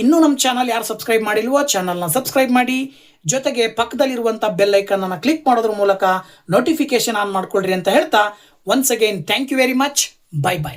ಇನ್ನೂ ನಮ್ಮ ಚಾನಲ್ ಯಾರು ಸಬ್ಸ್ಕ್ರೈಬ್ ಮಾಡಿಲ್ವೋ ಚಾನಲ್ನ ಸಬ್ಸ್ಕ್ರೈಬ್ ಮಾಡಿ. ಜೊತೆಗೆ ಪಕ್ಕದಲ್ಲಿರುವಂಥ ಬೆಲ್ ಐಕನ್ ಅನ್ನು ಕ್ಲಿಕ್ ಮಾಡೋದ್ರ ಮೂಲಕ ನೋಟಿಫಿಕೇಶನ್ ಆನ್ ಮಾಡ್ಕೊಳ್ರಿ ಅಂತ ಹೇಳ್ತಾ, once again thank you very much. Bye by.